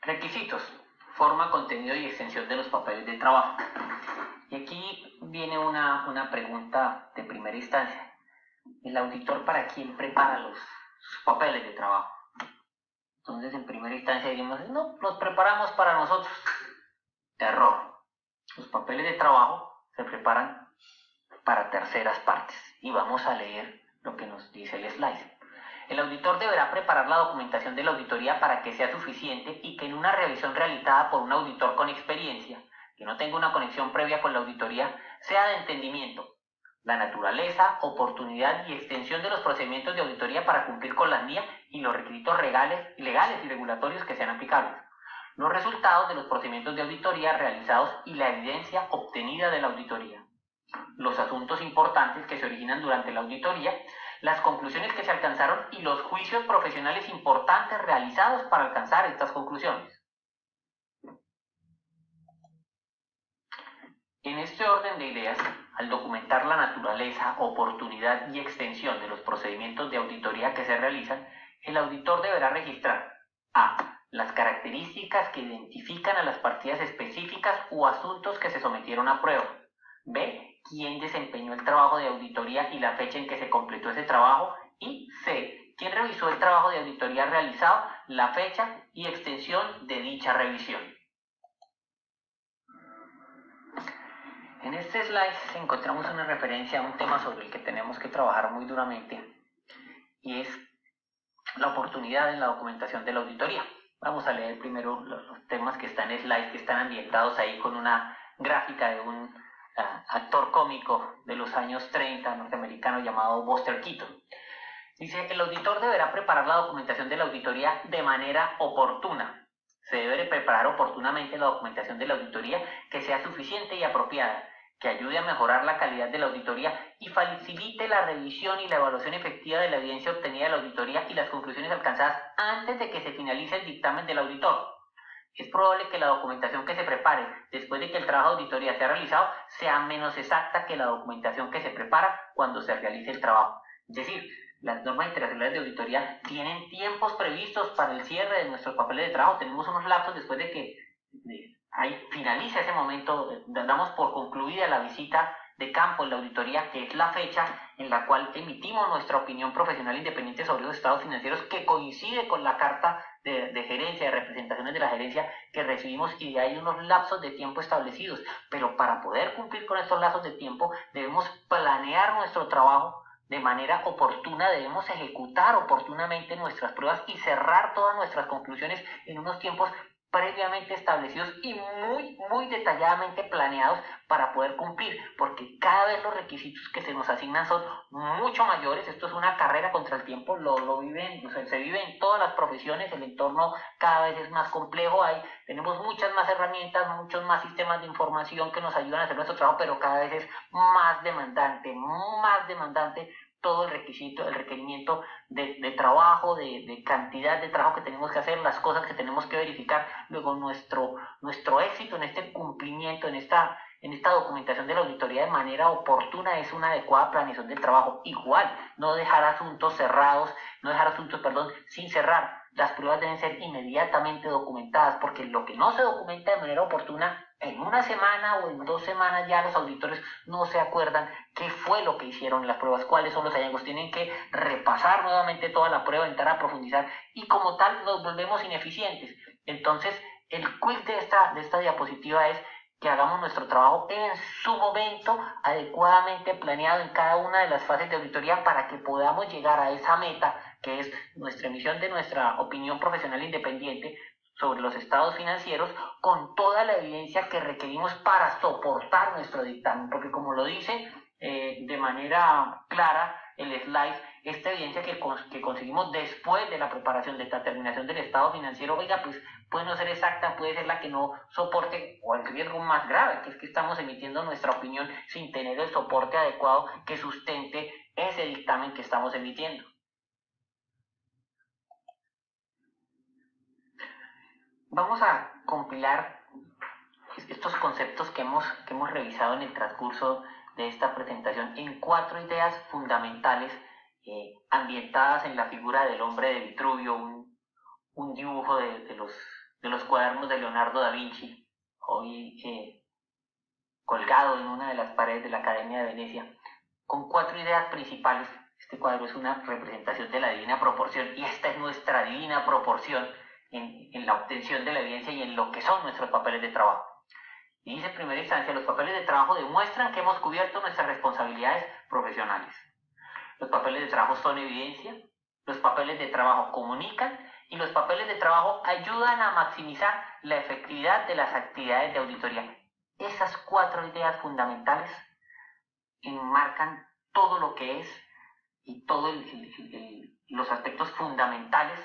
Requisitos: forma, contenido y extensión de los papeles de trabajo. Y aquí viene una pregunta de primera instancia. ¿El auditor para quién prepara sus papeles de trabajo? Entonces, en primera instancia diríamos, no, los preparamos para nosotros. Error. Los papeles de trabajo se preparan para terceras partes. Y vamos a leer lo que nos dice el slide. El auditor deberá preparar la documentación de la auditoría para que sea suficiente y que en una revisión realizada por un auditor con experiencia, que no tenga una conexión previa con la auditoría, sea de entendimiento la naturaleza, oportunidad y extensión de los procedimientos de auditoría para cumplir con las NIA y los requisitos legales y regulatorios que sean aplicables, los resultados de los procedimientos de auditoría realizados y la evidencia obtenida de la auditoría, los asuntos importantes que se originan durante la auditoría, las conclusiones que se alcanzaron y los juicios profesionales importantes realizados para alcanzar estas conclusiones. En este orden de ideas, al documentar la naturaleza, oportunidad y extensión de los procedimientos de auditoría que se realizan, el auditor deberá registrar a. Las características que identifican a las partidas específicas o asuntos que se sometieron a prueba. B. Quién desempeñó el trabajo de auditoría y la fecha en que se completó ese trabajo. Y C. Quién revisó el trabajo de auditoría realizado, la fecha y extensión de dicha revisión. En este slide encontramos una referencia a un tema sobre el que tenemos que trabajar muy duramente y es la oportunidad en la documentación de la auditoría. Vamos a leer primero los temas que están en slide, que están ambientados ahí con una gráfica de un actor cómico de los años 30 norteamericano llamado Buster Keaton. Dice que el auditor deberá preparar la documentación de la auditoría de manera oportuna. Se debe preparar oportunamente la documentación de la auditoría que sea suficiente y apropiada, que ayude a mejorar la calidad de la auditoría y facilite la revisión y la evaluación efectiva de la evidencia obtenida de la auditoría y las conclusiones alcanzadas antes de que se finalice el dictamen del auditor. Es probable que la documentación que se prepare después de que el trabajo de auditoría sea realizado sea menos exacta que la documentación que se prepara cuando se realice el trabajo. Es decir, las normas internacionales de auditoría tienen tiempos previstos para el cierre de nuestros papeles de trabajo. Tenemos unos lapsos después de que finaliza ese momento, damos por concluida la visita de campo en la auditoría, que es la fecha en la cual emitimos nuestra opinión profesional independiente sobre los estados financieros, que coincide con la carta de gerencia, de representaciones de la gerencia que recibimos, y de ahí unos lapsos de tiempo establecidos. Pero para poder cumplir con estos lapsos de tiempo debemos planear nuestro trabajo de manera oportuna, debemos ejecutar oportunamente nuestras pruebas y cerrar todas nuestras conclusiones en unos tiempos previamente establecidos y muy detalladamente planeados para poder cumplir, porque cada vez los requisitos que se nos asignan son mucho mayores. Esto es una carrera contra el tiempo, se vive en todas las profesiones, el entorno cada vez es más complejo, tenemos muchas más herramientas, muchos más sistemas de información que nos ayudan a hacer nuestro trabajo, pero cada vez es más demandante todo el requerimiento de trabajo, de cantidad de trabajo que tenemos que hacer, las cosas que tenemos que verificar. Luego nuestro éxito en este cumplimiento, en esta documentación de la auditoría de manera oportuna es una adecuada planeación del trabajo. Igual, no dejar asuntos sin cerrar. Las pruebas deben ser inmediatamente documentadas, porque lo que no se documenta de manera oportuna, en una semana o en 2 semanas ya los auditores no se acuerdan qué fue lo que hicieron en las pruebas, cuáles son los hallazgos. Tienen que repasar nuevamente toda la prueba, entrar a profundizar, y como tal nos volvemos ineficientes. Entonces, el quiz de esta diapositiva es que hagamos nuestro trabajo en su momento, adecuadamente planeado en cada una de las fases de auditoría, para que podamos llegar a esa meta, que es nuestra emisión de nuestra opinión profesional independiente sobre los estados financieros, con toda la evidencia que requerimos para soportar nuestro dictamen, porque como lo dice de manera clara el slide, esta evidencia que conseguimos después de la preparación de esta terminación del estado financiero, oiga, pues puede no ser exacta, puede ser la que no soporte, o el riesgo más grave, que es que estamos emitiendo nuestra opinión sin tener el soporte adecuado que sustente ese dictamen que estamos emitiendo. Vamos a compilar estos conceptos que hemos revisado en el transcurso de esta presentación en 4 ideas fundamentales ambientadas en la figura del hombre de Vitruvio, un dibujo de los cuadernos de Leonardo da Vinci, hoy colgado en una de las paredes de la Academia de Venecia, con 4 ideas principales. Este cuadro es una representación de la divina proporción y esta es nuestra divina proporción en la obtención de la evidencia y en lo que son nuestros papeles de trabajo. Y dice en primera instancia, los papeles de trabajo demuestran que hemos cubierto nuestras responsabilidades profesionales. Los papeles de trabajo son evidencia, los papeles de trabajo comunican y los papeles de trabajo ayudan a maximizar la efectividad de las actividades de auditoría. Esas 4 ideas fundamentales enmarcan todo lo que es y todos los aspectos fundamentales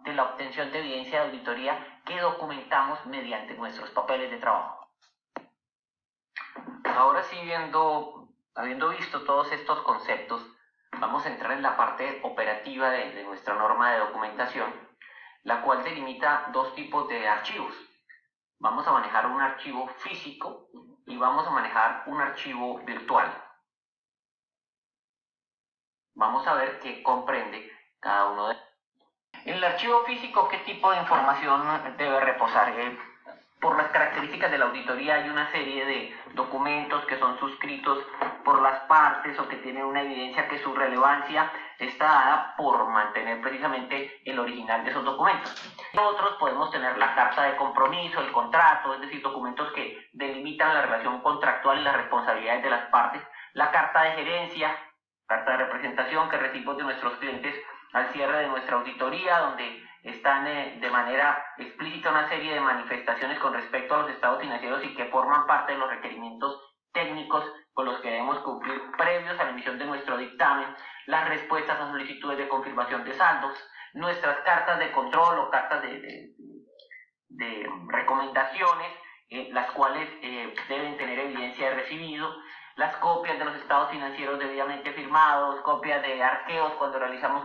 de la obtención de evidencia de auditoría que documentamos mediante nuestros papeles de trabajo. Ahora sí, habiendo visto todos estos conceptos, vamos a entrar en la parte operativa de nuestra norma de documentación, la cual delimita 2 tipos de archivos. Vamos a manejar un archivo físico y vamos a manejar un archivo virtual. Vamos a ver qué comprende cada uno de ellos. En el archivo físico, ¿qué tipo de información debe reposar? Por las características de la auditoría hay una serie de documentos que son suscritos por las partes o que tienen una evidencia que su relevancia está dada por mantener precisamente el original de esos documentos. Nosotros podemos tener la carta de compromiso, el contrato, es decir, documentos que delimitan la relación contractual y las responsabilidades de las partes, la carta de gerencia, carta de representación que recibimos de nuestros clientes al cierre de nuestra auditoría, donde están de manera explícita una serie de manifestaciones con respecto a los estados financieros y que forman parte de los requerimientos técnicos con los que debemos cumplir previos a la emisión de nuestro dictamen, las respuestas a solicitudes de confirmación de saldos, nuestras cartas de control o cartas de recomendaciones, las cuales deben tener evidencia de recibido, las copias de los estados financieros debidamente firmados, copias de arqueos cuando realizamos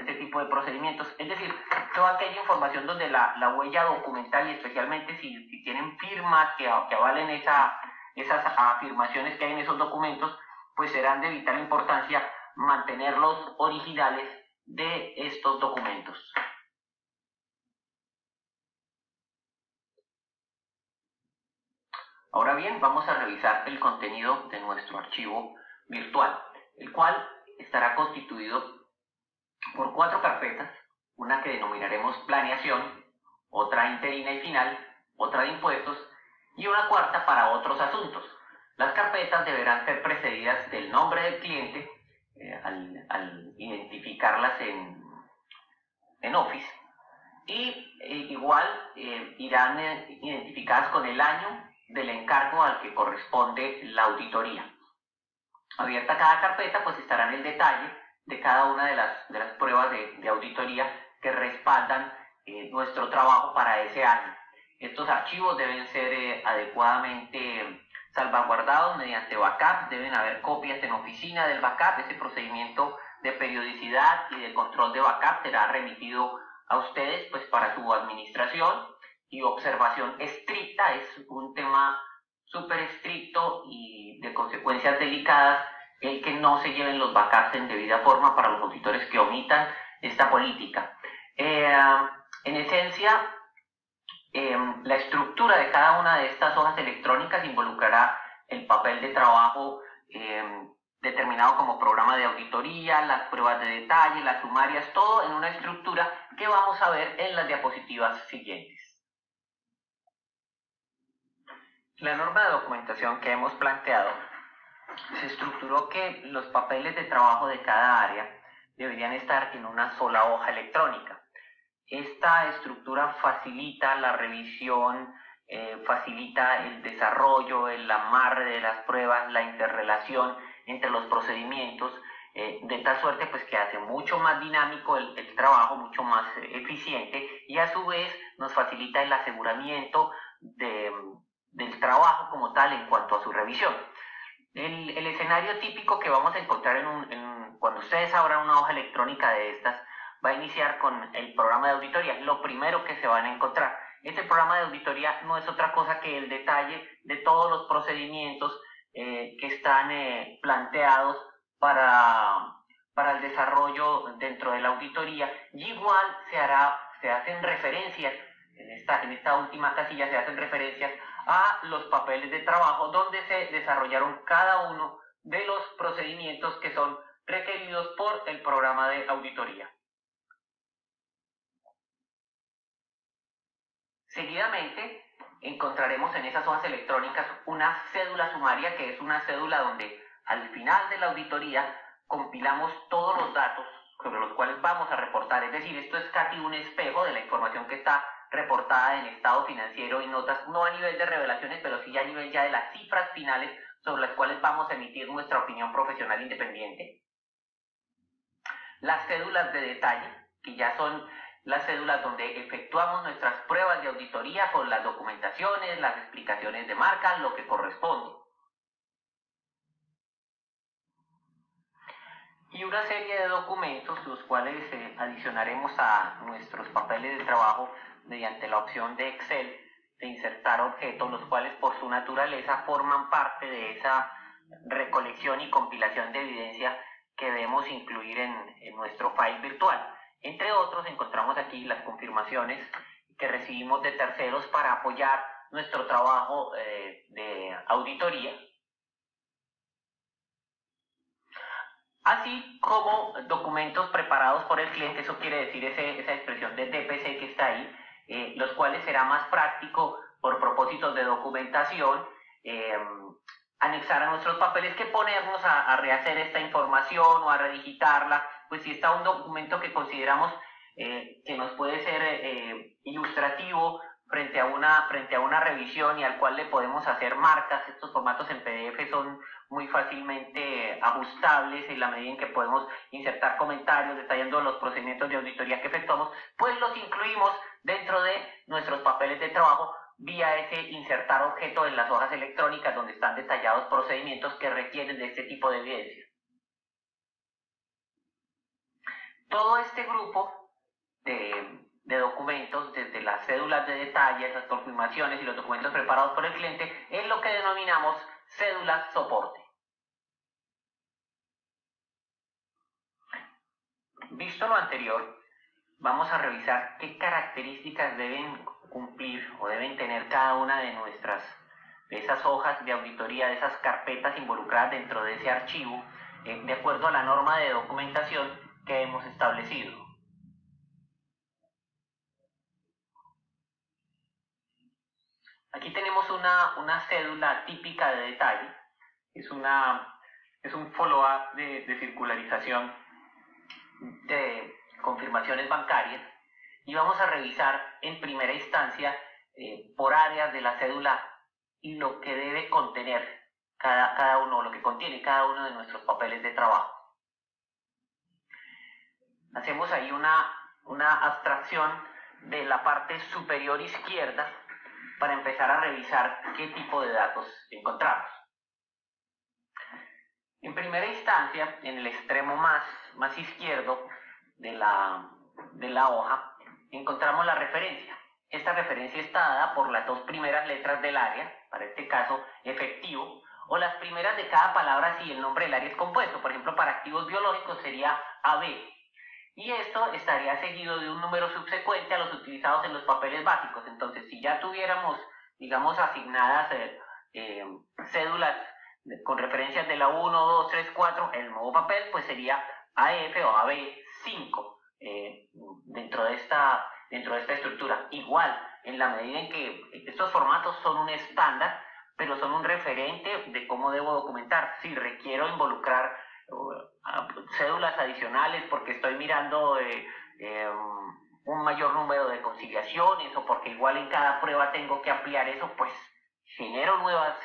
este tipo de procedimientos, es decir, toda aquella información donde la huella documental y especialmente si tienen firmas que avalen esas afirmaciones que hay en esos documentos, pues serán de vital importancia mantenerlos originales de estos documentos. Ahora bien, vamos a revisar el contenido de nuestro archivo virtual, el cual estará constituido por 4 carpetas, una que denominaremos planeación, otra interina y final, otra de impuestos y una cuarta para otros asuntos. Las carpetas deberán ser precedidas del nombre del cliente al identificarlas en Office y igual irán identificadas con el año del encargo al que corresponde la auditoría. Abierta cada carpeta, pues estarán el detalle de cada una de las pruebas de auditoría que respaldan nuestro trabajo para ese año. Estos archivos deben ser adecuadamente salvaguardados mediante backup, deben haber copias en oficina del backup. Ese procedimiento de periodicidad y de control de backup será remitido a ustedes pues para su administración y observación estricta. Es un tema súper estricto y de consecuencias delicadas el que no se lleven los backups en debida forma para los auditores que omitan esta política. En esencia, la estructura de cada una de estas hojas electrónicas involucrará el papel de trabajo determinado como programa de auditoría, las pruebas de detalle, las sumarias, todo en una estructura que vamos a ver en las diapositivas siguientes. La norma de documentación que hemos planteado se estructuró que los papeles de trabajo de cada área deberían estar en una sola hoja electrónica. Esta estructura facilita la revisión facilita el desarrollo, el amarre de las pruebas, la interrelación entre los procedimientos, de tal suerte pues que hace mucho más dinámico el trabajo, mucho más eficiente, y a su vez nos facilita el aseguramiento del trabajo como tal en cuanto a su revisión. El escenario típico que vamos a encontrar cuando ustedes abran una hoja electrónica de estas va a iniciar con el programa de auditoría. Lo primero que se van a encontrar. Este programa de auditoría no es otra cosa que el detalle de todos los procedimientos que están planteados para el desarrollo dentro de la auditoría, y igual se hacen referencias, en esta última casilla se hacen referencias a los papeles de trabajo donde se desarrollaron cada uno de los procedimientos que son requeridos por el programa de auditoría. Seguidamente encontraremos en esas hojas electrónicas una cédula sumaria, que es una cédula donde al final de la auditoría compilamos todos los datos sobre los cuales vamos a reportar. Es decir, esto es casi un espejo de la información que está reportada en estado financiero y notas, no a nivel de revelaciones, pero sí a nivel ya de las cifras finales sobre las cuales vamos a emitir nuestra opinión profesional independiente. Las cédulas de detalle, que ya son las cédulas donde efectuamos nuestras pruebas de auditoría con las documentaciones, las explicaciones de marca, lo que corresponde. Y una serie de documentos, los cuales adicionaremos a nuestros papeles de trabajo mediante la opción de Excel de insertar objetos, los cuales por su naturaleza forman parte de esa recolección y compilación de evidencia que debemos incluir en nuestro file virtual. Entre otros, encontramos aquí las confirmaciones que recibimos de terceros para apoyar nuestro trabajo de auditoría, así como documentos preparados por el cliente. Eso quiere decir esa expresión de DPC que está ahí, los cuales será más práctico por propósitos de documentación anexar a nuestros papeles que ponernos a rehacer esta información o a redigitarla, pues si está un documento que consideramos que nos puede ser ilustrativo frente a una revisión y al cual le podemos hacer marcas. Estos formatos en PDF son muy fácilmente ajustables en la medida en que podemos insertar comentarios detallando los procedimientos de auditoría que efectuamos, pues los incluimos dentro de nuestros papeles de trabajo vía ese insertar objeto en las hojas electrónicas donde están detallados procedimientos que requieren de este tipo de evidencia. Todo este grupo de documentos, desde las cédulas de detalle, las confirmaciones y los documentos preparados por el cliente, es lo que denominamos cédulas soporte. Visto lo anterior, vamos a revisar qué características deben cumplir o deben tener cada una de esas hojas de auditoría, de esas carpetas involucradas dentro de ese archivo, de acuerdo a la norma de documentación que hemos establecido. Aquí tenemos una cédula típica de detalle, es un follow-up de circularización de confirmaciones bancarias, y vamos a revisar en primera instancia por áreas de la cédula y lo que debe contener cada uno, lo que contiene cada uno de nuestros papeles de trabajo. Hacemos ahí una abstracción de la parte superior izquierda para empezar a revisar qué tipo de datos encontramos. En primera instancia, en el extremo más izquierdo de la hoja, encontramos la referencia. Esta referencia está dada por las dos primeras letras del área, para este caso efectivo, o las primeras de cada palabra si el nombre del área es compuesto. Por ejemplo, para activos biológicos sería AB. Y esto estaría seguido de un número subsecuente a los utilizados en los papeles básicos. Entonces, si ya tuviéramos, digamos, asignadas cédulas con referencias de la 1, 2, 3, 4, el nuevo papel pues sería AF o AB5 dentro de esta estructura. Igual, en la medida en que estos formatos son un estándar, pero son un referente de cómo debo documentar. Si requiero involucrar cédulas adicionales porque estoy mirando un mayor número de conciliaciones o porque igual en cada prueba tengo que ampliar eso, pues genero nuevas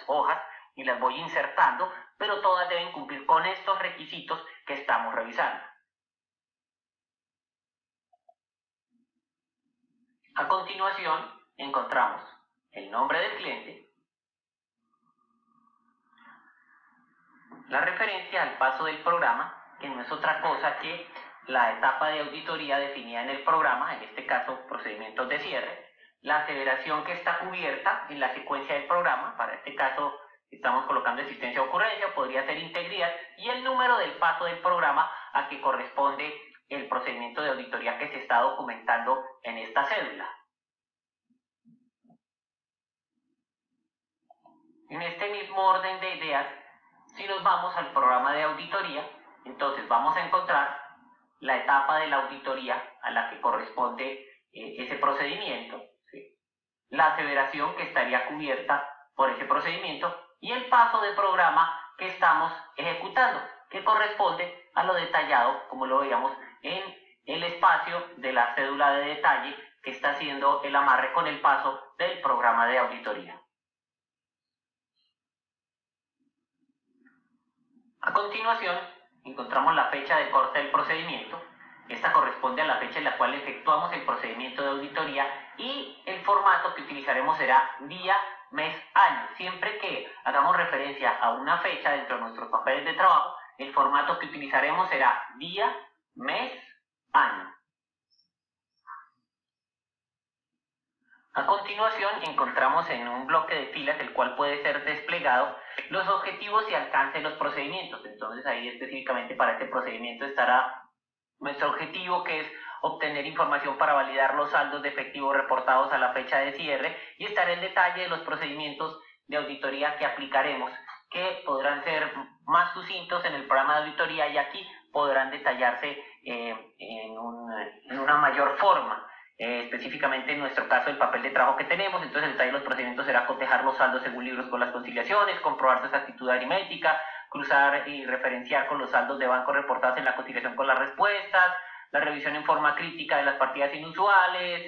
hojas y las voy insertando, pero todas deben cumplir con estos requisitos que estamos revisando. A continuación encontramos el nombre del cliente, la referencia al paso del programa, que no es otra cosa que la etapa de auditoría definida en el programa, en este caso procedimientos de cierre, la aseveración que está cubierta en la secuencia del programa, para este caso estamos colocando existencia o ocurrencia, podría ser integridad, y el número del paso del programa a que corresponde el procedimiento de auditoría que se está documentando en esta cédula. En este mismo orden de ideas, si nos vamos al programa de auditoría, entonces vamos a encontrar la etapa de la auditoría a la que corresponde ese procedimiento, ¿sí? La aseveración que estaría cubierta por ese procedimiento y el paso de programa que estamos ejecutando, que corresponde a lo detallado, como lo veíamos en el espacio de la cédula de detalle que está haciendo el amarre con el paso del programa de auditoría. A continuación, encontramos la fecha de corte del procedimiento. Esta corresponde a la fecha en la cual efectuamos el procedimiento de auditoría y el formato que utilizaremos será día, mes, año. Siempre que hagamos referencia a una fecha dentro de nuestros papeles de trabajo, el formato que utilizaremos será día, mes, año. A continuación encontramos en un bloque de filas el cual puede ser desplegado los objetivos y alcance de los procedimientos. Entonces ahí específicamente para este procedimiento estará nuestro objetivo, que es obtener información para validar los saldos de efectivo reportados a la fecha de cierre, y estará el detalle de los procedimientos de auditoría que aplicaremos, que podrán ser más sucintos en el programa de auditoría y aquí podrán detallarse en una mayor forma. Específicamente en nuestro caso el papel de trabajo que tenemos, entonces el detalle de los procedimientos será cotejar los saldos según libros con las conciliaciones, comprobar su exactitud aritmética, cruzar y referenciar con los saldos de banco reportados en la conciliación con las respuestas, la revisión en forma crítica de las partidas inusuales,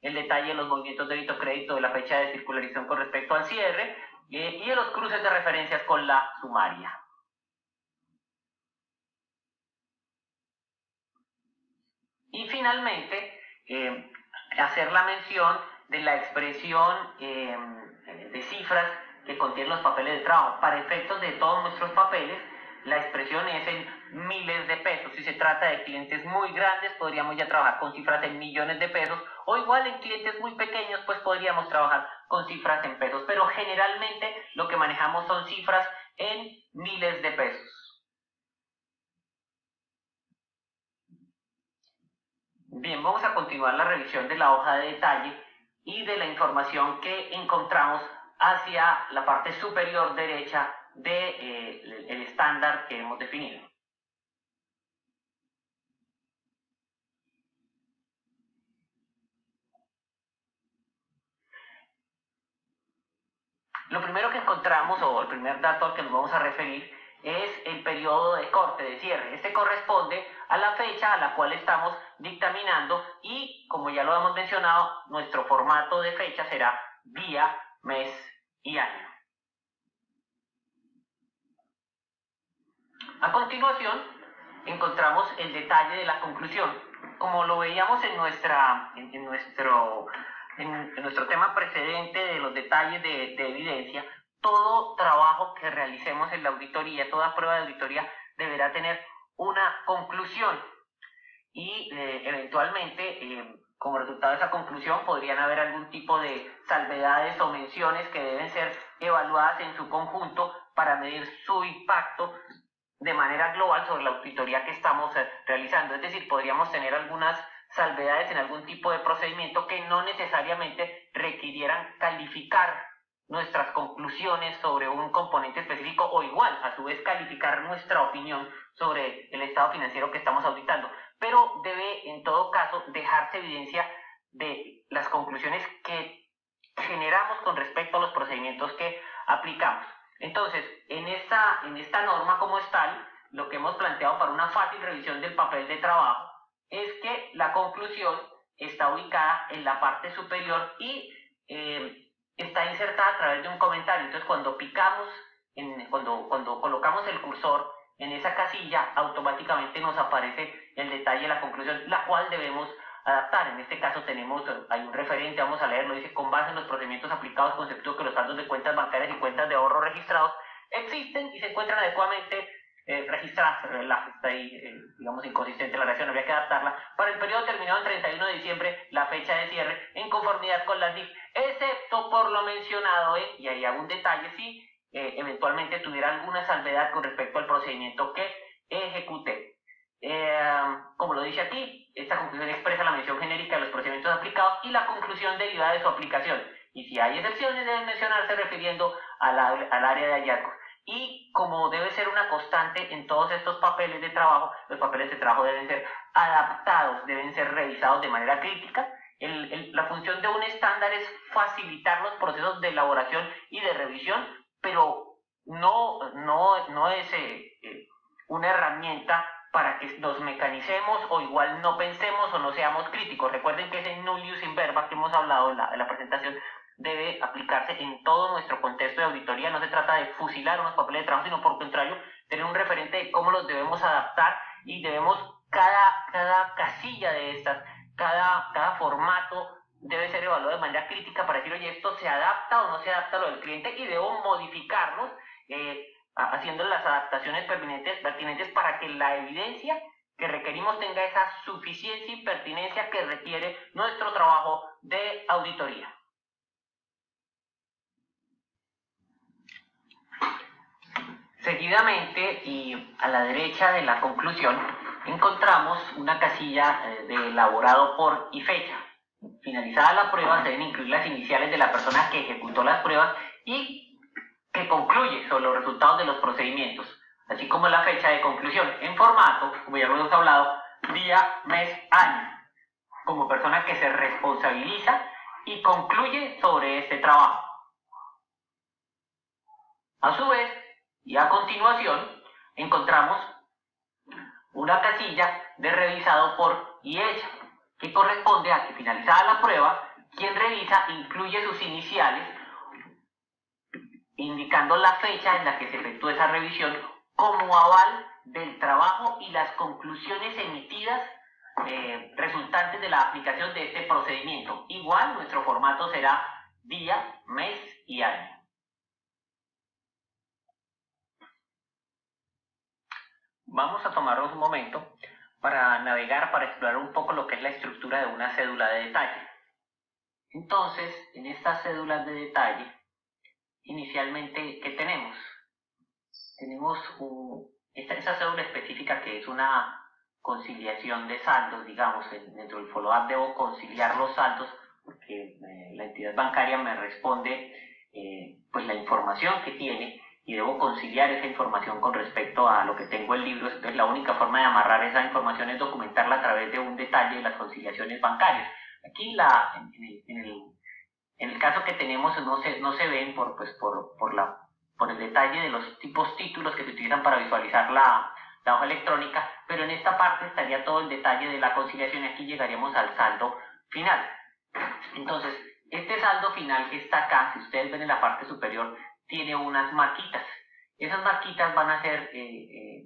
el detalle de los movimientos débito-crédito de la fecha de circularización con respecto al cierre y de los cruces de referencias con la sumaria. Y finalmente, hacer la mención de la expresión de cifras que contienen los papeles de trabajo. Para efectos de todos nuestros papeles, la expresión es en miles de pesos. Si se trata de clientes muy grandes, podríamos ya trabajar con cifras en millones de pesos, o igual en clientes muy pequeños, pues podríamos trabajar con cifras en pesos, pero generalmente lo que manejamos son cifras en miles de pesos. Bien, vamos a continuar la revisión de la hoja de detalle y de la información que encontramos hacia la parte superior derecha del estándar que hemos definido. Lo primero que encontramos, o el primer dato al que nos vamos a referir, es el periodo de corte, de cierre. Este corresponde a la fecha a la cual estamos dictaminando y, como ya lo hemos mencionado, nuestro formato de fecha será día, mes y año. A continuación, encontramos el detalle de la conclusión. Como lo veíamos en nuestro tema precedente de los detalles de evidencia, todo trabajo que realicemos en la auditoría, toda prueba de auditoría deberá tener una conclusión y eventualmente como resultado de esa conclusión podrían haber algún tipo de salvedades o menciones que deben ser evaluadas en su conjunto para medir su impacto de manera global sobre la auditoría que estamos realizando. Es decir, podríamos tener algunas salvedades en algún tipo de procedimiento que no necesariamente requirieran calificar nuestras conclusiones sobre un componente específico o igual, a su vez, calificar nuestra opinión sobre el estado financiero que estamos auditando. Pero debe, en todo caso, dejarse evidencia de las conclusiones que generamos con respecto a los procedimientos que aplicamos. Entonces, en esta norma como es tal, lo que hemos planteado para una fácil revisión del papel de trabajo es que la conclusión está ubicada en la parte superior y está insertada a través de un comentario. Entonces cuando picamos, cuando colocamos el cursor en esa casilla, automáticamente nos aparece el detalle de la conclusión, la cual debemos adaptar. En este caso hay un referente, vamos a leerlo, dice: con base en los procedimientos aplicados, conceptúo que los saldos de cuentas bancarias y cuentas de ahorro registrados existen y se encuentran adecuadamente registradas. Está ahí, digamos, inconsistente la redacción, habría que adaptarla, para el periodo terminado en 31 de diciembre, la fecha de cierre, en conformidad con las DIF, excepto por lo mencionado, y ahí hago un detalle, si eventualmente tuviera alguna salvedad con respecto al procedimiento que ejecuté. Como lo dice aquí, esta conclusión expresa la mención genérica de los procedimientos aplicados y la conclusión derivada de su aplicación, y si hay excepciones deben mencionarse refiriendo al área de hallazgos. Y como debe ser una constante en todos estos papeles de trabajo, los papeles de trabajo deben ser adaptados, deben ser revisados de manera crítica. La función de un estándar es facilitar los procesos de elaboración y de revisión, pero no es una herramienta para que nos mecanicemos o igual no pensemos o no seamos críticos. Recuerden que ese nullius in verba que hemos hablado en la presentación debe aplicarse en todo nuestro contexto de auditoría. No se trata de fusilar unos papeles de trabajo, sino por contrario, tener un referente de cómo los debemos adaptar, y debemos, cada casilla de estas, cada formato debe ser evaluado de manera crítica para decir: oye, esto se adapta o no se adapta a lo del cliente, y debo modificarlos haciendo las adaptaciones pertinentes para que la evidencia que requerimos tenga esa suficiencia y pertinencia que requiere nuestro trabajo de auditoría. Seguidamente, y a la derecha de la conclusión, encontramos una casilla de elaborado por y fecha. Finalizada la prueba, se deben incluir las iniciales de la persona que ejecutó las pruebas y que concluye sobre los resultados de los procedimientos, así como la fecha de conclusión, en formato, como ya lo hemos hablado, día, mes, año, como persona que se responsabiliza y concluye sobre este trabajo. A su vez, y a continuación, encontramos una casilla de revisado por y hecha, que corresponde a que, finalizada la prueba, quien revisa incluye sus iniciales, indicando la fecha en la que se efectuó esa revisión como aval del trabajo y las conclusiones emitidas resultantes de la aplicación de este procedimiento. Igual, nuestro formato será día, mes y año. Vamos a tomarnos un momento para navegar, para explorar un poco lo que es la estructura de una cédula de detalle. Entonces, en estas cédulas de detalle, inicialmente, ¿qué tenemos? Tenemos esta cédula específica, que es una conciliación de saldos, digamos. Dentro del follow-up debo conciliar los saldos porque la entidad bancaria me responde pues la información que tiene, y debo conciliar esa información con respecto a lo que tengo en libros. Entonces la única forma de amarrar esa información es documentarla a través de un detalle de las conciliaciones bancarias. Aquí en el caso que tenemos no se ven por el detalle de los títulos que se utilizan para visualizar la hoja electrónica, pero en esta parte estaría todo el detalle de la conciliación, y aquí llegaríamos al saldo final. Entonces, este saldo final que está acá, si ustedes ven en la parte superior, tiene unas marquitas. Esas marquitas van a ser,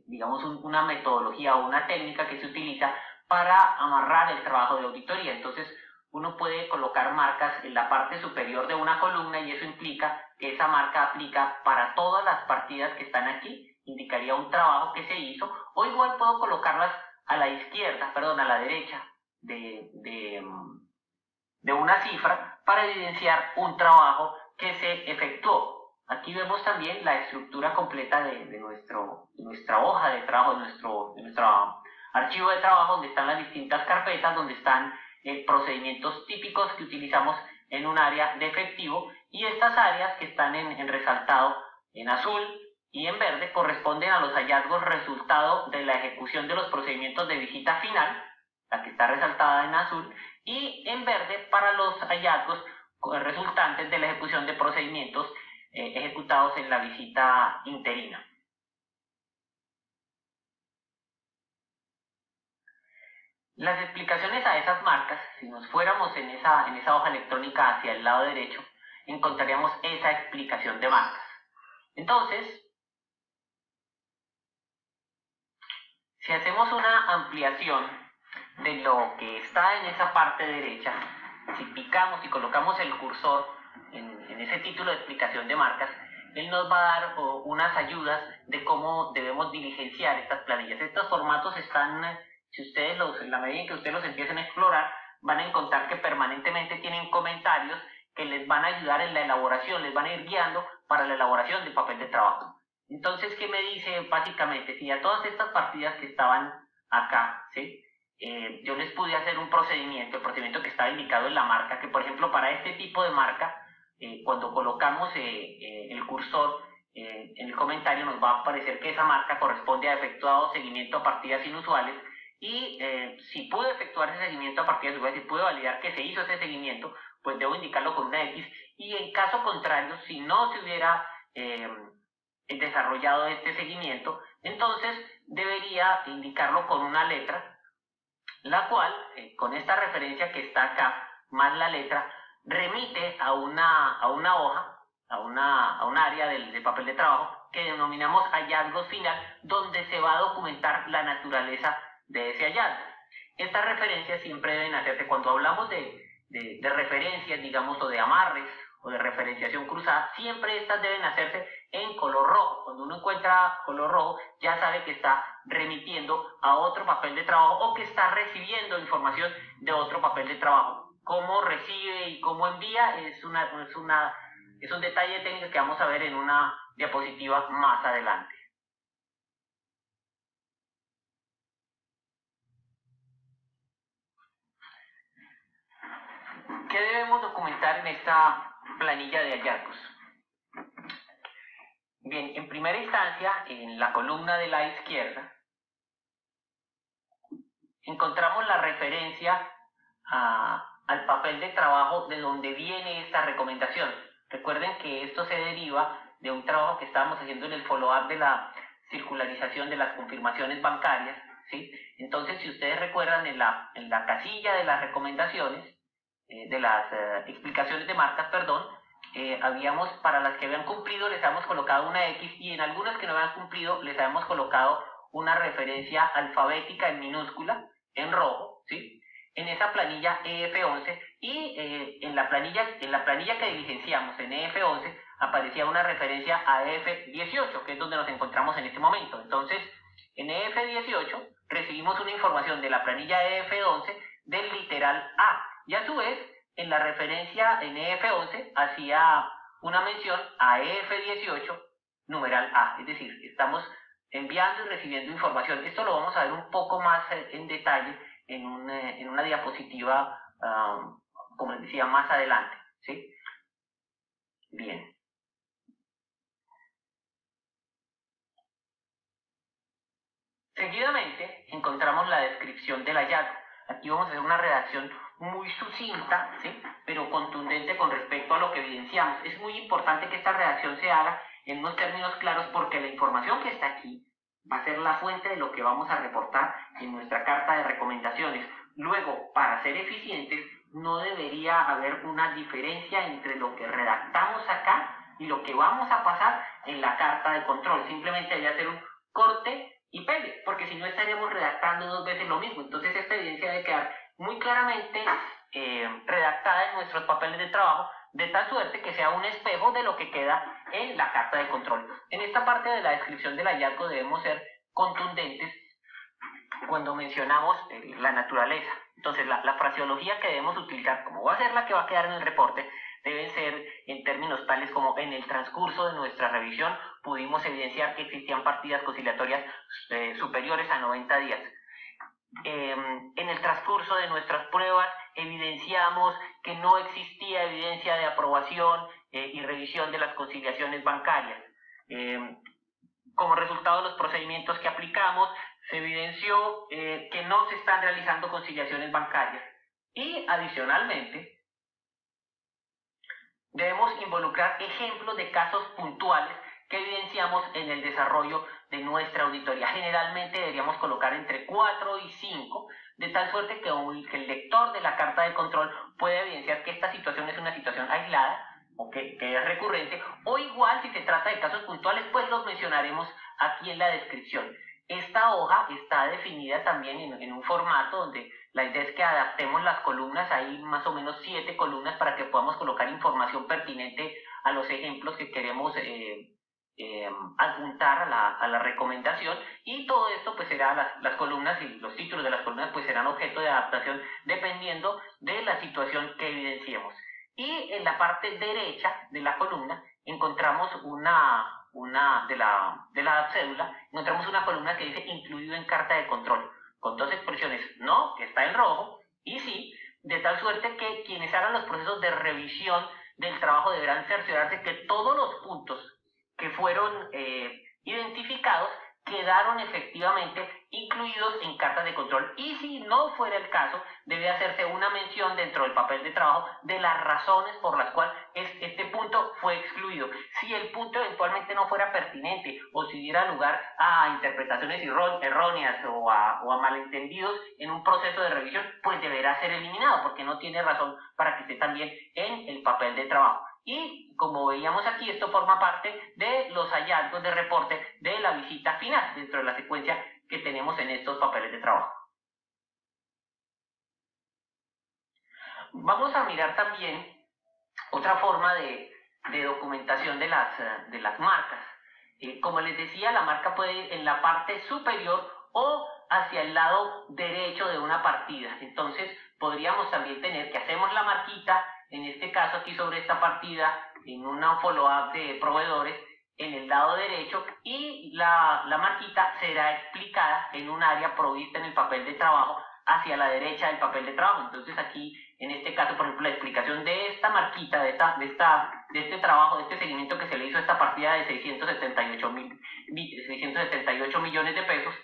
digamos, una metodología o una técnica que se utiliza para amarrar el trabajo de auditoría. Entonces, uno puede colocar marcas en la parte superior de una columna, y eso implica que esa marca aplica para todas las partidas que están aquí, indicaría un trabajo que se hizo, o igual puedo colocarlas a la derecha de una cifra para evidenciar un trabajo que se efectuó. Aquí vemos también la estructura completa de nuestra hoja de trabajo, de nuestro archivo de trabajo, donde están las distintas carpetas, donde están procedimientos típicos que utilizamos en un área de efectivo, y estas áreas que están en resaltado en azul y en verde corresponden a los hallazgos resultado de la ejecución de los procedimientos de visita final, la que está resaltada en azul, y en verde para los hallazgos resultantes de la ejecución de procedimientos ejecutados en la visita interina. Las explicaciones a esas marcas, si nos fuéramos en esa hoja electrónica hacia el lado derecho, encontraríamos esa explicación de marcas. Entonces, si hacemos una ampliación de lo que está en esa parte derecha, si picamos y colocamos el cursor en ese título de explicación de marcas, él nos va a dar unas ayudas de cómo debemos diligenciar estas planillas. Estos formatos están, si ustedes en la medida en que ustedes los empiecen a explorar, van a encontrar que permanentemente tienen comentarios que les van a ayudar en la elaboración, les van a ir guiando para la elaboración del papel de trabajo. Entonces, ¿qué me dice básicamente? Si a todas estas partidas que estaban acá, ¿sí? Yo les pude hacer un procedimiento, el procedimiento que estaba indicado en la marca, que por ejemplo para este tipo de marca, cuando colocamos el cursor en el comentario, nos va a aparecer que esa marca corresponde a efectuado seguimiento a partidas inusuales, y si pude efectuar ese seguimiento a partidas inusuales, si pude validar que se hizo ese seguimiento, pues debo indicarlo con una X, y en caso contrario, si no se hubiera desarrollado este seguimiento, entonces debería indicarlo con una letra, la cual, con esta referencia que está acá, más la letra, remite a una hoja, a un área del papel de trabajo que denominamos hallazgos final, donde se va a documentar la naturaleza de ese hallazgo. Estas referencias siempre deben hacerse cuando hablamos de referencias, digamos, o de amarres, o de referenciación cruzada, siempre estas deben hacerse en color rojo. Cuando uno encuentra color rojo, ya sabe que está remitiendo a otro papel de trabajo o que está recibiendo información de otro papel de trabajo. Cómo recibe y cómo envía es un detalle técnico que vamos a ver en una diapositiva más adelante. ¿Qué debemos documentar en esta planilla de hallazgos? Bien, en primera instancia, en la columna de la izquierda, encontramos la referencia al papel de trabajo de donde viene esta recomendación. Recuerden que esto se deriva de un trabajo que estábamos haciendo en el follow-up de la circularización de las confirmaciones bancarias, ¿sí? Entonces, si ustedes recuerdan, en la casilla de las recomendaciones, de las explicaciones de marcas, perdón, para las que habían cumplido les habíamos colocado una X, y en algunas que no habían cumplido les habíamos colocado una referencia alfabética en minúscula, en rojo, ¿sí? En esa planilla EF11, y en la planilla que diligenciamos en EF11 aparecía una referencia a EF18, que es donde nos encontramos en este momento. Entonces, en EF18 recibimos una información de la planilla EF11 del literal A, y a su vez en la referencia en EF11 hacía una mención a EF18 numeral A, es decir, estamos enviando y recibiendo información. Esto lo vamos a ver un poco más en detalle en una diapositiva, como les decía, más adelante, ¿sí? Bien. Seguidamente encontramos la descripción del hallazgo. Aquí vamos a hacer una redacción muy sucinta, ¿sí?, pero contundente con respecto a lo que evidenciamos. Es muy importante que esta redacción se haga en unos términos claros, porque la información que está aquí va a ser la fuente de lo que vamos a reportar en nuestra carta de recomendaciones. Luego, para ser eficientes, no debería haber una diferencia entre lo que redactamos acá y lo que vamos a pasar en la carta de control. Simplemente debería hacer un corte y pegue, porque si no estaríamos redactando dos veces lo mismo. Entonces esta evidencia debe quedar muy claramente redactada en nuestros papeles de trabajo, de tal suerte que sea un espejo de lo que queda en la carta de control. En esta parte de la descripción del hallazgo debemos ser contundentes cuando mencionamos la naturaleza. Entonces la fraseología que debemos utilizar, como va a ser la que va a quedar en el reporte, deben ser en términos tales como: en el transcurso de nuestra revisión pudimos evidenciar que existían partidas conciliatorias superiores a 90 días. En el transcurso de nuestras pruebas evidenciamos que no existía evidencia de aprobación y revisión de las conciliaciones bancarias. Como resultado de los procedimientos que aplicamos, se evidenció que no se están realizando conciliaciones bancarias. Y adicionalmente, debemos involucrar ejemplos de casos puntuales que evidenciamos en el desarrollo de nuestra auditoría. Generalmente deberíamos colocar entre 4 y 5, de tal suerte que el lector de la carta de control puede evidenciar que esta situación es una situación aislada o que es recurrente, o igual si se trata de casos puntuales, pues los mencionaremos aquí en la descripción. Esta hoja está definida también en un formato donde la idea es que adaptemos las columnas, hay más o menos 7 columnas para que podamos colocar información pertinente a los ejemplos que queremos adjuntar a la recomendación, y todo esto pues será, las columnas y los títulos de las columnas pues serán objeto de adaptación dependiendo de la situación que evidenciemos. Y en la parte derecha de la columna encontramos de la cédula, encontramos una columna que dice incluido en carta de control, con 2 expresiones, no, que está en rojo, y sí, de tal suerte que quienes hagan los procesos de revisión del trabajo deberán cerciorarse que todos los puntos que fueron identificados quedaron efectivamente incluidos en cartas de control, y si no fuera el caso, debe hacerse una mención dentro del papel de trabajo de las razones por las cuales este punto fue excluido. Si el punto eventualmente no fuera pertinente o si diera lugar a interpretaciones erróneas o a malentendidos en un proceso de revisión, pues deberá ser eliminado porque no tiene razón para que esté también en el papel de trabajo. Y como veíamos aquí, esto forma parte de los hallazgos de reporte de la visita final dentro de la secuencia que tenemos en estos papeles de trabajo. Vamos a mirar también otra forma de documentación de las marcas. Como les decía, la marca puede ir en la parte superior o hacia el lado derecho de una partida. Entonces podríamos también tener que hacemos la marquita, en este caso aquí sobre esta partida, en una follow-up de proveedores, en el lado derecho, y la marquita será explicada en un área provista en el papel de trabajo hacia la derecha del papel de trabajo. Entonces aquí, en este caso, por ejemplo, la explicación de esta marquita, de este trabajo, de este seguimiento que se le hizo a esta partida de 678 millones de pesos,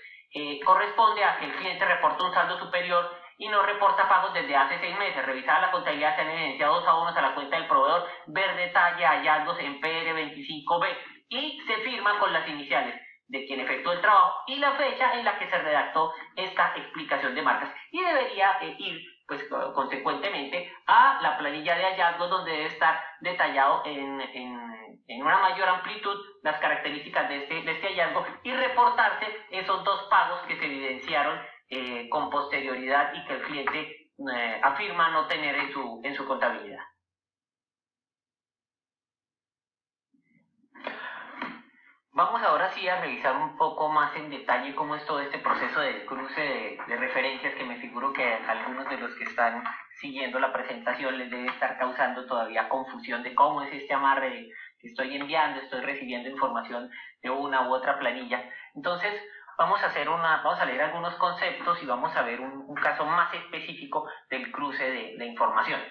corresponde a que el cliente reporta un saldo superior y no reporta pagos desde hace 6 meses. Revisada la contabilidad, se han evidenciado 2 abonos a la cuenta del proveedor, ver detalle, hallazgos en PR25B, y se firma con las iniciales de quien efectuó el trabajo y la fecha en la que se redactó esta explicación de marcas, y debería ir pues consecuentemente a la planilla de hallazgos, donde debe estar detallado en una mayor amplitud las características de este hallazgo y reportarse esos 2 pagos que se evidenciaron con posterioridad y que el cliente afirma no tener en su contabilidad. Vamos ahora sí a revisar un poco más en detalle cómo es todo este proceso de cruce de referencias, que me figuro que a algunos de los que están siguiendo la presentación les debe estar causando todavía confusión de cómo es este amarre de que estoy enviando, estoy recibiendo información de una u otra planilla. Entonces vamos a leer algunos conceptos y vamos a ver un caso más específico del cruce de información.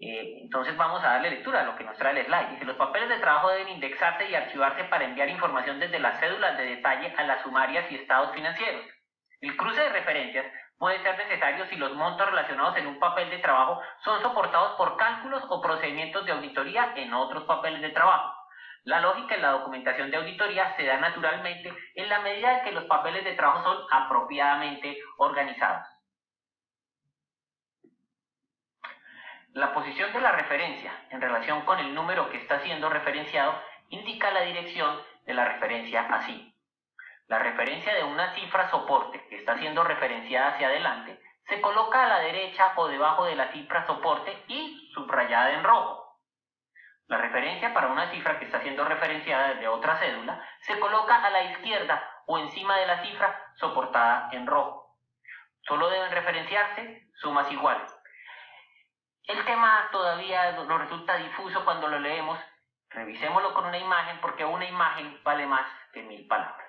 Entonces vamos a darle lectura a lo que nos trae el slide. Dice: los papeles de trabajo deben indexarse y archivarse para enviar información desde las cédulas de detalle a las sumarias y estados financieros. El cruce de referencias puede ser necesario si los montos relacionados en un papel de trabajo son soportados por cálculos o procedimientos de auditoría en otros papeles de trabajo. La lógica en la documentación de auditoría se da naturalmente en la medida en que los papeles de trabajo son apropiadamente organizados. La posición de la referencia en relación con el número que está siendo referenciado indica la dirección de la referencia así. La referencia de una cifra soporte que está siendo referenciada hacia adelante se coloca a la derecha o debajo de la cifra soporte y subrayada en rojo. La referencia para una cifra que está siendo referenciada desde otra cédula se coloca a la izquierda o encima de la cifra soportada en rojo. Solo deben referenciarse sumas iguales. El tema todavía nos resulta difuso cuando lo leemos. Revisémoslo con una imagen, porque una imagen vale más que 1000 palabras.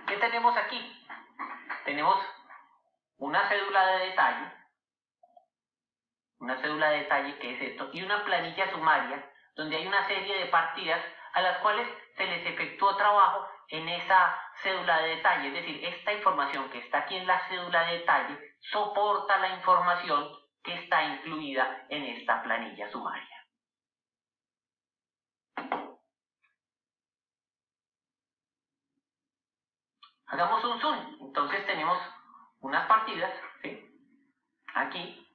¿Qué tenemos aquí? Tenemos una cédula de detalle, que es esto, y una planilla sumaria donde hay una serie de partidas a las cuales se les efectuó trabajo en esa cédula de detalle. Es decir, esta información que está aquí en la cédula de detalle soporta la información que está incluida en esta planilla sumaria. Hagamos un zoom. Entonces tenemos unas partidas, ¿sí?, aquí,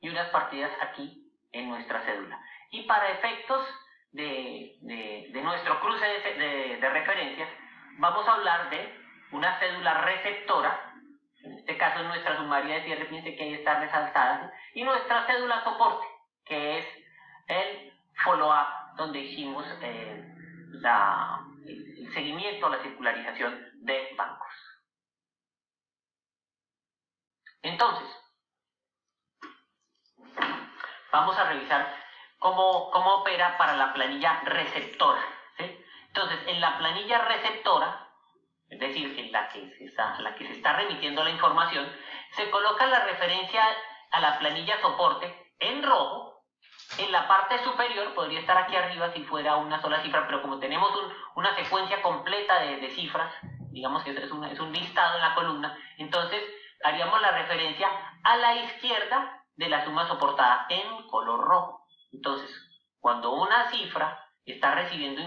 y unas partidas aquí en nuestra cédula. Y para efectos de nuestro cruce de referencias, vamos a hablar de una cédula receptora. En este caso es nuestra sumaria de cierre, fíjense que ahí está resaltada, y nuestra cédula soporte, que es el follow-up, donde hicimos el seguimiento a la circularización de bancos. Entonces, vamos a revisar cómo opera para la planilla receptora, ¿sí? Entonces, en la planilla receptora, es decir, en la que se está remitiendo la información, se coloca la referencia a la planilla soporte en rojo. En la parte superior, podría estar aquí arriba si fuera una sola cifra, pero como tenemos una secuencia completa de cifras, digamos que es un listado en la columna, entonces haríamos la referencia a la izquierda de la suma soportada en color rojo. Entonces, cuando una cifra está recibiendo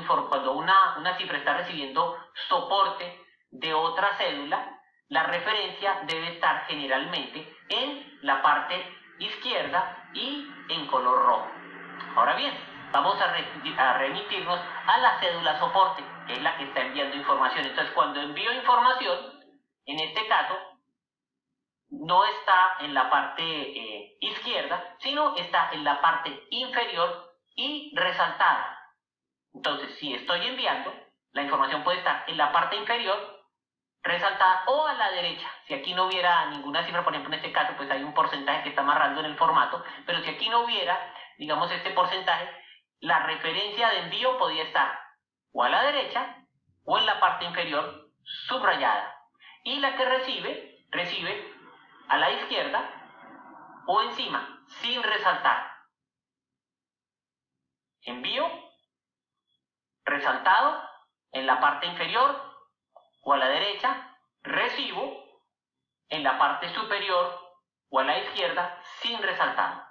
soporte de otra cédula, la referencia debe estar generalmente en la parte izquierda y en color rojo. Ahora bien, vamos a remitirnos a la cédula soporte, que es la que está enviando información. Entonces, cuando envío información, en este caso, no está en la parte izquierda, sino está en la parte inferior y resaltada. Entonces, si estoy enviando, la información puede estar en la parte inferior, resaltada, o a la derecha. Si aquí no hubiera ninguna cifra, por ejemplo en este caso pues hay un porcentaje que está amarrando en el formato, pero si aquí no hubiera, digamos, este porcentaje, la referencia de envío podría estar o a la derecha o en la parte inferior subrayada, y la que recibe a la izquierda o encima sin resaltar. Envío resaltado en la parte inferior o a la derecha, recibo en la parte superior o a la izquierda sin resaltar.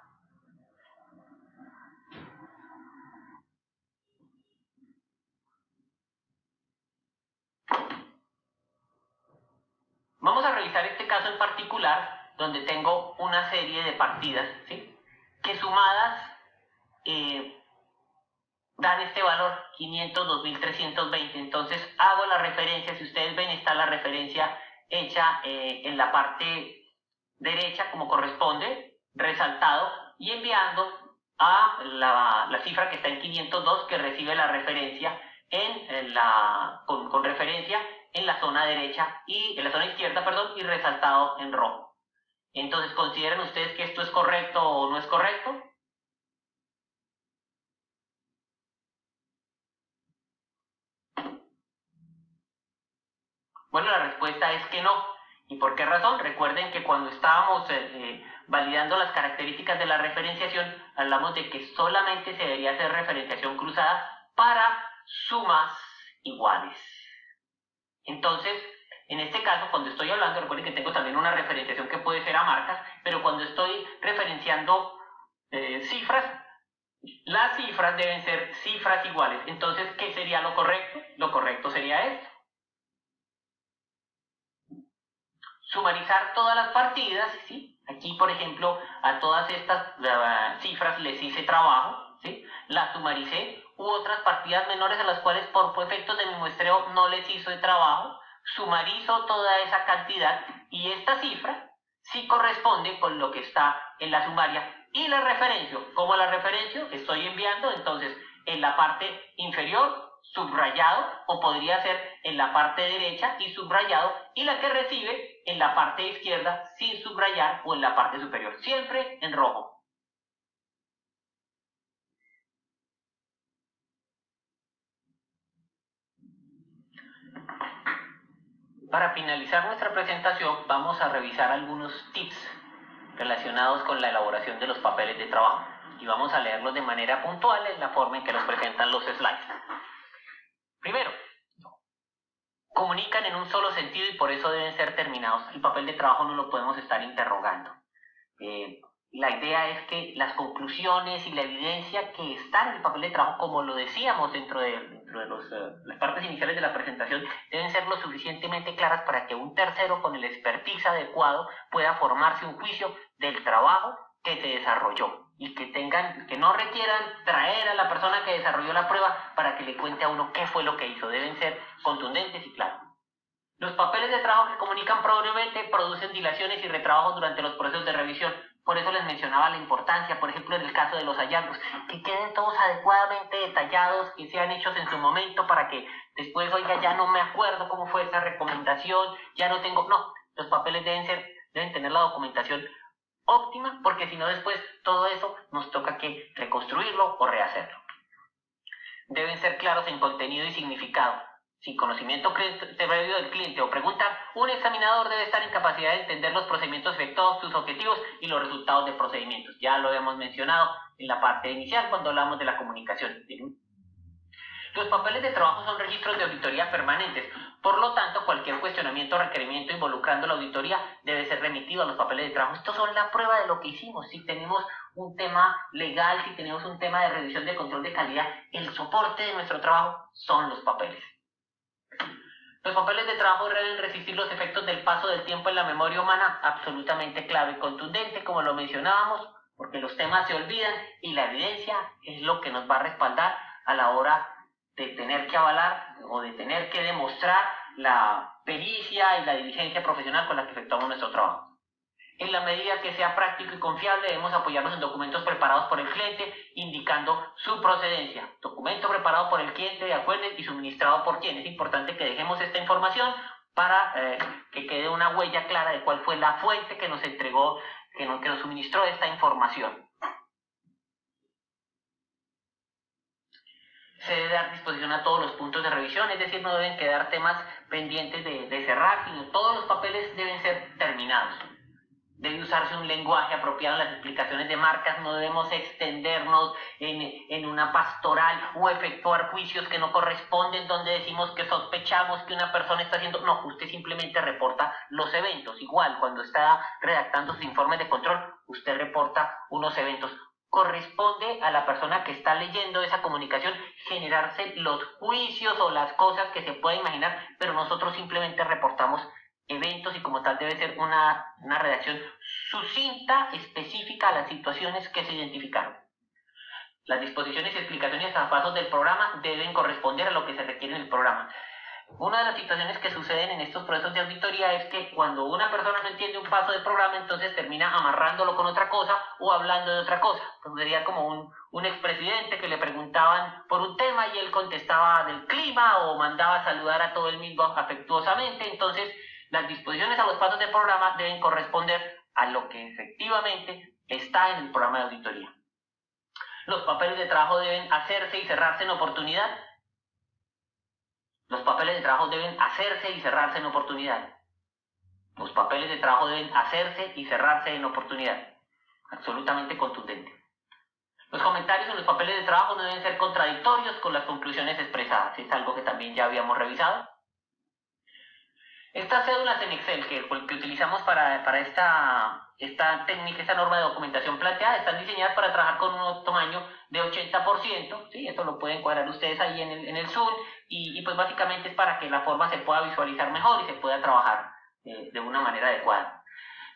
Vamos a revisar este caso en particular, donde tengo una serie de partidas, ¿sí?, que sumadas dan este valor, 502.320. Entonces hago la referencia, si ustedes ven, está la referencia hecha en la parte derecha como corresponde, resaltado, y enviando a la cifra que está en 502, que recibe la referencia con referencia en la zona derecha y en la zona izquierda, perdón, y resaltado en rojo. Entonces, ¿consideran ustedes que esto es correcto o no es correcto? Bueno, la respuesta es que no. ¿Y por qué razón? Recuerden que cuando estábamos validando las características de la referenciación, hablamos de que solamente se debería hacer referenciación cruzada para sumas iguales. Entonces, en este caso, cuando estoy hablando, recuerden que tengo también una referenciación que puede ser a marcas, pero cuando estoy referenciando cifras, las cifras deben ser cifras iguales. Entonces, ¿qué sería lo correcto? Lo correcto sería esto. Sumarizar todas las partidas, ¿sí? Aquí, por ejemplo, a todas estas cifras les hice trabajo, ¿sí? Las sumaricé, u otras partidas menores a las cuales por efectos de mi muestreo no les hizo de trabajo, sumarizo toda esa cantidad y esta cifra sí corresponde con lo que está en la sumaria y la referencio. ¿Cómo la referencio? Estoy enviando, entonces, en la parte inferior subrayado, o podría ser en la parte derecha y subrayado, y la que recibe en la parte izquierda sin subrayar o en la parte superior, siempre en rojo. Para finalizar nuestra presentación, vamos a revisar algunos tips relacionados con la elaboración de los papeles de trabajo, y vamos a leerlos de manera puntual en la forma en que nos presentan los slides. Primero, comunican en un solo sentido y por eso deben ser terminados. El papel de trabajo no lo podemos estar interrogando. La idea es que las conclusiones y la evidencia que están en el papel de trabajo, como lo decíamos dentro de dentro de las partes iniciales de la presentación, deben ser lo suficientemente claras para que un tercero con el expertise adecuado pueda formarse un juicio del trabajo que se desarrolló y que no requieran traer a la persona que desarrolló la prueba para que le cuente a uno qué fue lo que hizo. Deben ser contundentes y claros. Los papeles de trabajo que comunican probablemente producen dilaciones y retrabajos durante los procesos de revisión. Por eso les mencionaba la importancia, por ejemplo, en el caso de los hallazgos, que queden todos adecuadamente detallados, que sean hechos en su momento para que después, oiga, ya no me acuerdo cómo fue esa recomendación, ya no tengo... No, los papeles deben tener la documentación óptima, porque si no después todo eso nos toca que reconstruirlo o rehacerlo. Deben ser claros en contenido y significado. Sin conocimiento previo del cliente o preguntar, un examinador debe estar en capacidad de entender los procedimientos efectuados, sus objetivos y los resultados de procedimientos. Ya lo habíamos mencionado en la parte inicial cuando hablamos de la comunicación. Los papeles de trabajo son registros de auditoría permanentes. Por lo tanto, cualquier cuestionamiento o requerimiento involucrando la auditoría debe ser remitido a los papeles de trabajo. Estos son la prueba de lo que hicimos. Si tenemos un tema legal, si tenemos un tema de revisión de control de calidad, el soporte de nuestro trabajo son los papeles. Los papeles de trabajo deben resistir los efectos del paso del tiempo en la memoria humana, absolutamente clave y contundente, como lo mencionábamos, porque los temas se olvidan y la evidencia es lo que nos va a respaldar a la hora de tener que avalar o de tener que demostrar la pericia y la diligencia profesional con la que efectuamos nuestro trabajo. En la medida que sea práctico y confiable, debemos apoyarnos en documentos preparados por el cliente, indicando su procedencia. Documento preparado por el cliente, de acuerdo, y suministrado por quién. Es importante que dejemos esta información para que quede una huella clara de cuál fue la fuente que nos entregó, que nos suministró esta información. Se debe dar disposición a todos los puntos de revisión, es decir, no deben quedar temas pendientes de cerrar, sino todos los papeles deben ser terminados. Debe usarse un lenguaje apropiado en las explicaciones de marcas, no debemos extendernos en una pastoral o efectuar juicios que no corresponden donde decimos que sospechamos que una persona está haciendo... No, usted simplemente reporta los eventos. Igual, cuando está redactando sus informes de control, usted reporta unos eventos. Corresponde a la persona que está leyendo esa comunicación generarse los juicios o las cosas que se pueda imaginar, pero nosotros simplemente reportamos eventos y como tal debe ser una redacción sucinta, específica a las situaciones que se identificaron. Las disposiciones y explicaciones a pasos del programa deben corresponder a lo que se requiere en el programa. Una de las situaciones que suceden en estos procesos de auditoría es que cuando una persona no entiende un paso del programa, entonces termina amarrándolo con otra cosa o hablando de otra cosa. Entonces sería como un expresidente que le preguntaban por un tema y él contestaba del clima o mandaba saludar a todo el mismo afectuosamente. Entonces las disposiciones a los pasos del programa deben corresponder a lo que efectivamente está en el programa de auditoría. Los papeles de trabajo deben hacerse y cerrarse en oportunidad. Los papeles de trabajo deben hacerse y cerrarse en oportunidad. Los papeles de trabajo deben hacerse y cerrarse en oportunidad. Absolutamente contundente. Los comentarios en los papeles de trabajo no deben ser contradictorios con las conclusiones expresadas. Es algo que también ya habíamos revisado. Estas cédulas en Excel que utilizamos para esta técnica, esta norma de documentación planteada, están diseñadas para trabajar con un tamaño de 80%, ¿sí? Esto lo pueden cuadrar ustedes ahí en el Zoom, y pues básicamente es para que la forma se pueda visualizar mejor y se pueda trabajar de una manera adecuada.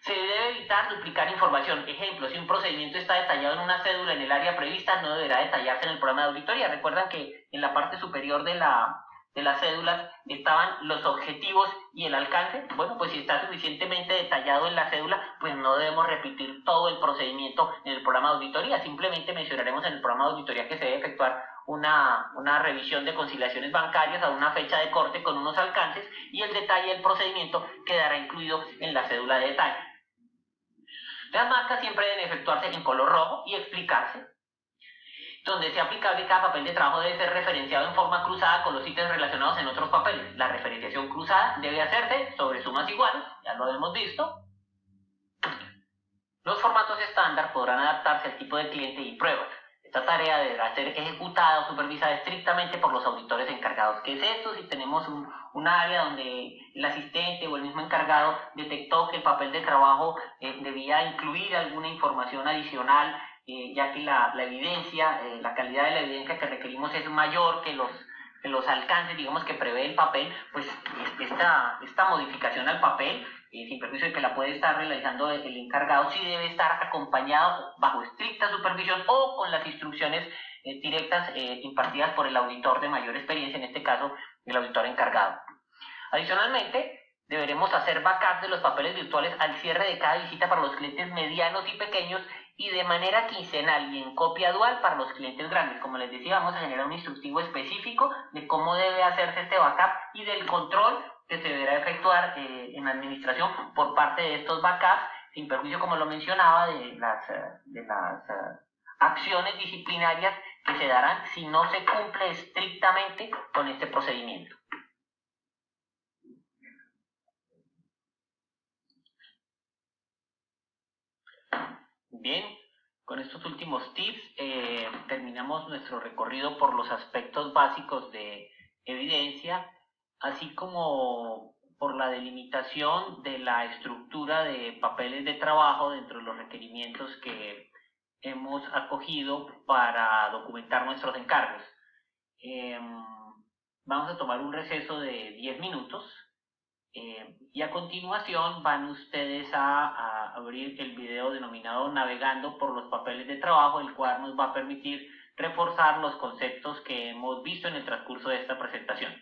Se debe evitar duplicar información. Ejemplo, si un procedimiento está detallado en una cédula en el área prevista, no deberá detallarse en el programa de auditoría. Recuerdan que en la parte superior de las cédulas estaban los objetivos y el alcance. Bueno, pues si está suficientemente detallado en la cédula, pues no debemos repetir todo el procedimiento en el programa de auditoría. Simplemente mencionaremos en el programa de auditoría que se debe efectuar una revisión de conciliaciones bancarias a una fecha de corte con unos alcances y el detalle del procedimiento quedará incluido en la cédula de detalle. Las marcas siempre deben efectuarse en color rojo y explicarse. Donde sea aplicable, cada papel de trabajo debe ser referenciado en forma cruzada con los ítems relacionados en otros papeles. La referenciación cruzada debe hacerse sobre sumas iguales, ya lo hemos visto. Los formatos estándar podrán adaptarse al tipo de cliente y pruebas. Esta tarea deberá ser ejecutada o supervisada estrictamente por los auditores encargados. ¿Qué es esto? Si tenemos un área donde el asistente o el mismo encargado detectó que el papel de trabajo debía incluir alguna información adicional, ya que la evidencia, la calidad de la evidencia que requerimos es mayor que los alcances, digamos, que prevé el papel, pues esta modificación al papel, sin perjuicio de que la puede estar realizando el encargado, sí debe estar acompañado bajo estricta supervisión o con las instrucciones directas impartidas por el auditor de mayor experiencia, en este caso el auditor encargado. Adicionalmente, deberemos hacer backup de los papeles virtuales al cierre de cada visita para los clientes medianos y pequeños y de manera quincenal y en copia dual para los clientes grandes. Como les decía, vamos a generar un instructivo específico de cómo debe hacerse este backup y del control que se deberá efectuar en la administración por parte de estos backups, sin perjuicio, como lo mencionaba, de las acciones disciplinarias que se darán si no se cumple estrictamente con este procedimiento. Bien, con estos últimos tips terminamos nuestro recorrido por los aspectos básicos de evidencia, así como por la delimitación de la estructura de papeles de trabajo dentro de los requerimientos que hemos acogido para documentar nuestros encargos. Vamos a tomar un receso de 10 minutos. Y a continuación van ustedes a abrir el video denominado Navegando por los papeles de trabajo, el cual nos va a permitir reforzar los conceptos que hemos visto en el transcurso de esta presentación.